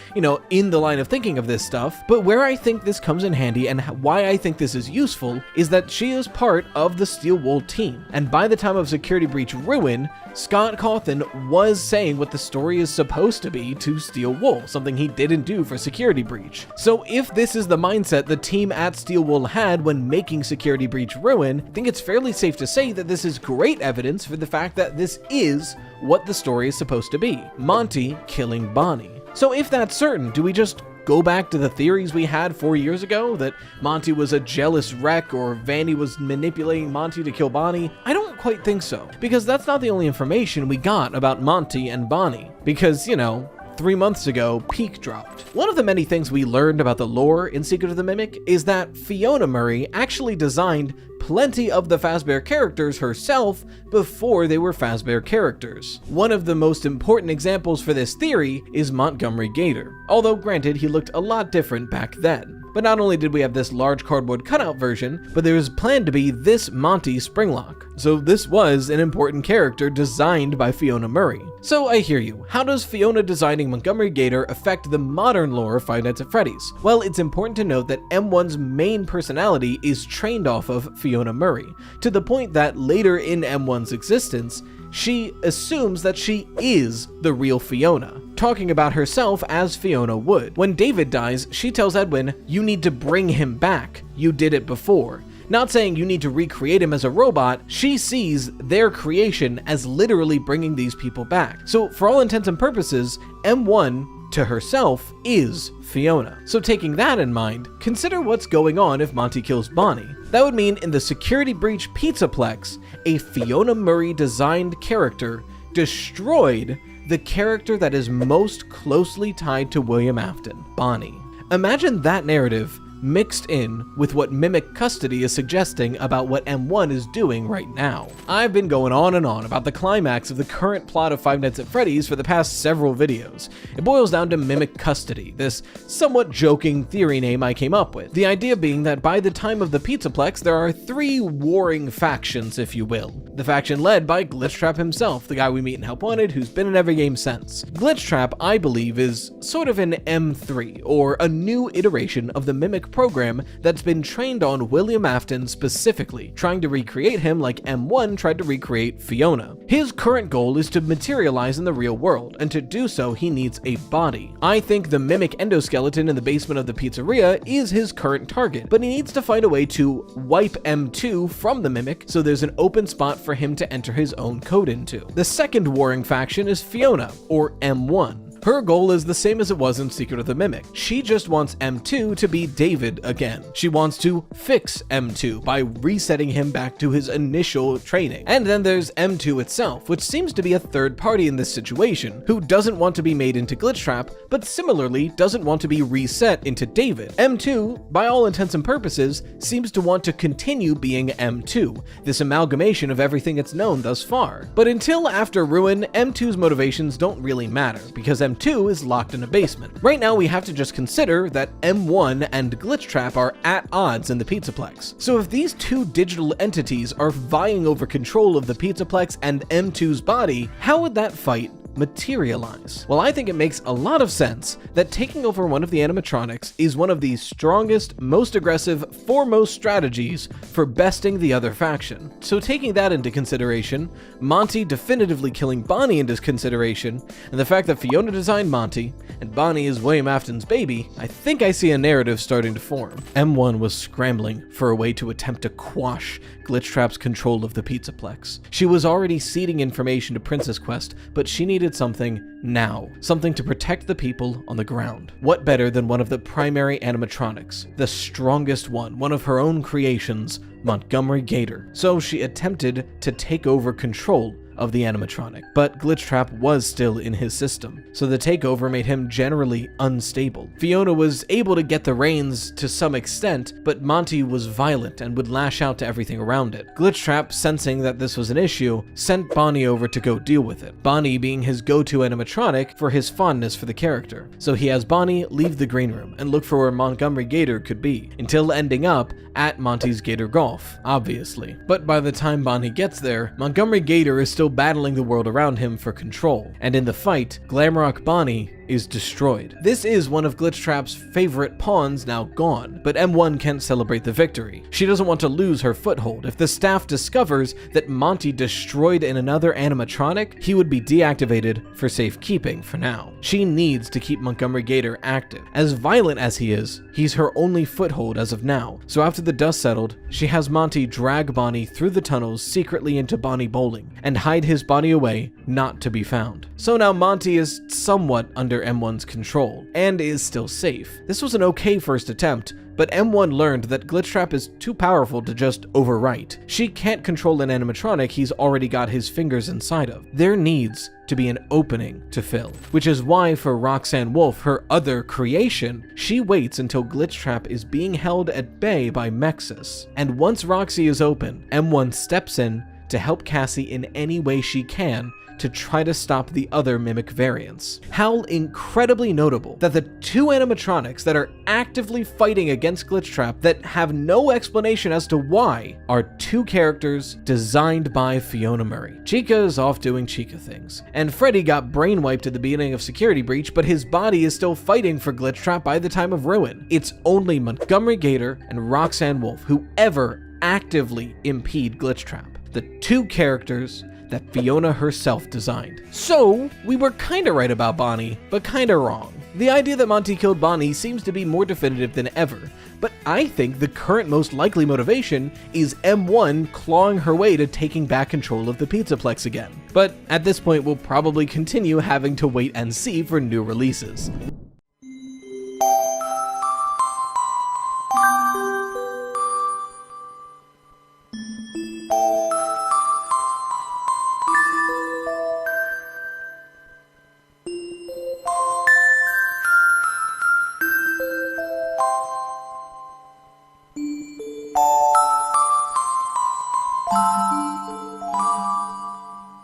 in the line of thinking of this stuff. But where I think this comes in handy and why I think this is useful is that she is part of the Steelwool team. And by the time of Security Breach Ruin, Scott Cawthon was saying what the story is supposed to be to Steelwool, something he didn't do for Security Breach. So if this is the mindset the team at Steelwool had when making Security Breach Ruin, I think it's fairly safe to say that this is great evidence for the fact that this is what the story is supposed to be. Monty killing Bonnie. So if that's certain, do we just go back to the theories we had 4 years ago, that Monty was a jealous wreck or Vanny was manipulating Monty to kill Bonnie? I don't quite think so, because that's not the only information we got about Monty and Bonnie. Because, 3 months ago, Peak dropped. One of the many things we learned about the lore in Secret of the Mimic is that Fiona Murray actually designed plenty of the Fazbear characters herself before they were Fazbear characters. One of the most important examples for this theory is Montgomery Gator, although granted he looked a lot different back then. But not only did we have this large cardboard cutout version, but there was planned to be this Monty Springlock. So this was an important character designed by Fiona Murray. So I hear you. How does Fiona designing Montgomery Gator affect the modern lore of Five Nights at Freddy's? Well, it's important to note that M1's main personality is trained off of Fiona Murray, to the point that later in M1's existence, she assumes that she is the real Fiona, talking about herself as Fiona would. When David dies, she tells Edwin, "You need to bring him back. You did it before." Not saying you need to recreate him as a robot, she sees their creation as literally bringing these people back. So for all intents and purposes, M1 to herself is Fiona. So taking that in mind, consider what's going on if Monty kills Bonnie. That would mean in the Security Breach Pizzaplex, a Fiona Murray designed character destroyed the character that is most closely tied to William Afton, Bonnie. Imagine that narrative mixed in with what Mimic Custody is suggesting about what M1 is doing right now. I've been going on and on about the climax of the current plot of Five Nights at Freddy's for the past several videos. It boils down to Mimic Custody, this somewhat joking theory name I came up with. The idea being that by the time of the Pizzaplex, there are 3 warring factions, if you will. The faction led by Glitchtrap himself, the guy we meet in Help Wanted, who's been in every game since. Glitchtrap, I believe, is sort of an M3, or a new iteration of the Mimic program that's been trained on William Afton specifically, trying to recreate him like M1 tried to recreate Fiona. His current goal is to materialize in the real world, and to do so he needs a body. I think the Mimic endoskeleton in the basement of the pizzeria is his current target, but he needs to find a way to wipe M2 from the Mimic so there's an open spot for him to enter his own code into. The second warring faction is Fiona, or M1. Her goal is the same as it was in Secret of the Mimic. She just wants M2 to be David again. She wants to fix M2 by resetting him back to his initial training. And then there's M2 itself, which seems to be a third party in this situation, who doesn't want to be made into Glitchtrap, but similarly doesn't want to be reset into David. M2, by all intents and purposes, seems to want to continue being M2, this amalgamation of everything it's known thus far. But until after Ruin, M2's motivations don't really matter, because M2 is locked in a basement. Right now we have to just consider that M1 and Glitchtrap are at odds in the Pizzaplex. So if these two digital entities are vying over control of the Pizzaplex and M2's body, how would that fight materialize? Well, I think it makes a lot of sense that taking over one of the animatronics is one of the strongest, most aggressive, foremost strategies for besting the other faction. So taking that into consideration, Monty definitively killing Bonnie into consideration, and the fact that Fiona designed Monty, and Bonnie is William Afton's baby, I think I see a narrative starting to form. M1 was scrambling for a way to attempt to quash Glitchtrap's control of the Pizzaplex. She was already seeding information to Princess Quest, but she needed something now. Something to protect the people on the ground. What better than one of the primary animatronics? The strongest one of her own creations, Montgomery Gator. So she attempted to take over control of the animatronic, but Glitchtrap was still in his system, so the takeover made him generally unstable. Fiona was able to get the reins to some extent, but Monty was violent and would lash out to everything around it. Glitchtrap, sensing that this was an issue, sent Bonnie over to go deal with it, Bonnie being his go-to animatronic for his fondness for the character. So he has Bonnie leave the green room and look for where Montgomery Gator could be, until ending up at Monty's Gator Golf, obviously. But by the time Bonnie gets there, Montgomery Gator is still battling the world around him for control, and in the fight, Glamrock Bonnie is destroyed. This is one of Glitchtrap's favorite pawns now gone, but M1 can't celebrate the victory. She doesn't want to lose her foothold. If the staff discovers that Monty destroyed in another animatronic, he would be deactivated for safekeeping for now. She needs to keep Montgomery Gator active. As violent as he is, he's her only foothold as of now. So after the dust settled, she has Monty drag Bonnie through the tunnels secretly into Bonnie Bowling and hide his body away, not to be found. So now Monty is somewhat under M1's control, and is still safe. This was an okay first attempt, but M1 learned that Glitchtrap is too powerful to just overwrite. She can't control an animatronic he's already got his fingers inside of. There needs to be an opening to fill, which is why for Roxanne Wolf, her other creation, she waits until Glitchtrap is being held at bay by Nexus. And once Roxy is open, M1 steps in to help Cassie in any way she can to try to stop the other mimic variants. How incredibly notable that the two animatronics that are actively fighting against Glitchtrap that have no explanation as to why are two characters designed by Fiona Murray. Chica is off doing Chica things, and Freddy got brainwiped at the beginning of Security Breach, but his body is still fighting for Glitchtrap by the time of Ruin. It's only Montgomery Gator and Roxanne Wolf who ever actively impede Glitchtrap, the two characters that Fiona herself designed. So, we were kinda right about Bonnie, but kinda wrong. The idea that Monty killed Bonnie seems to be more definitive than ever, but I think the current most likely motivation is M1 clawing her way to taking back control of the Pizzaplex again. But at this point, we'll probably continue having to wait and see for new releases.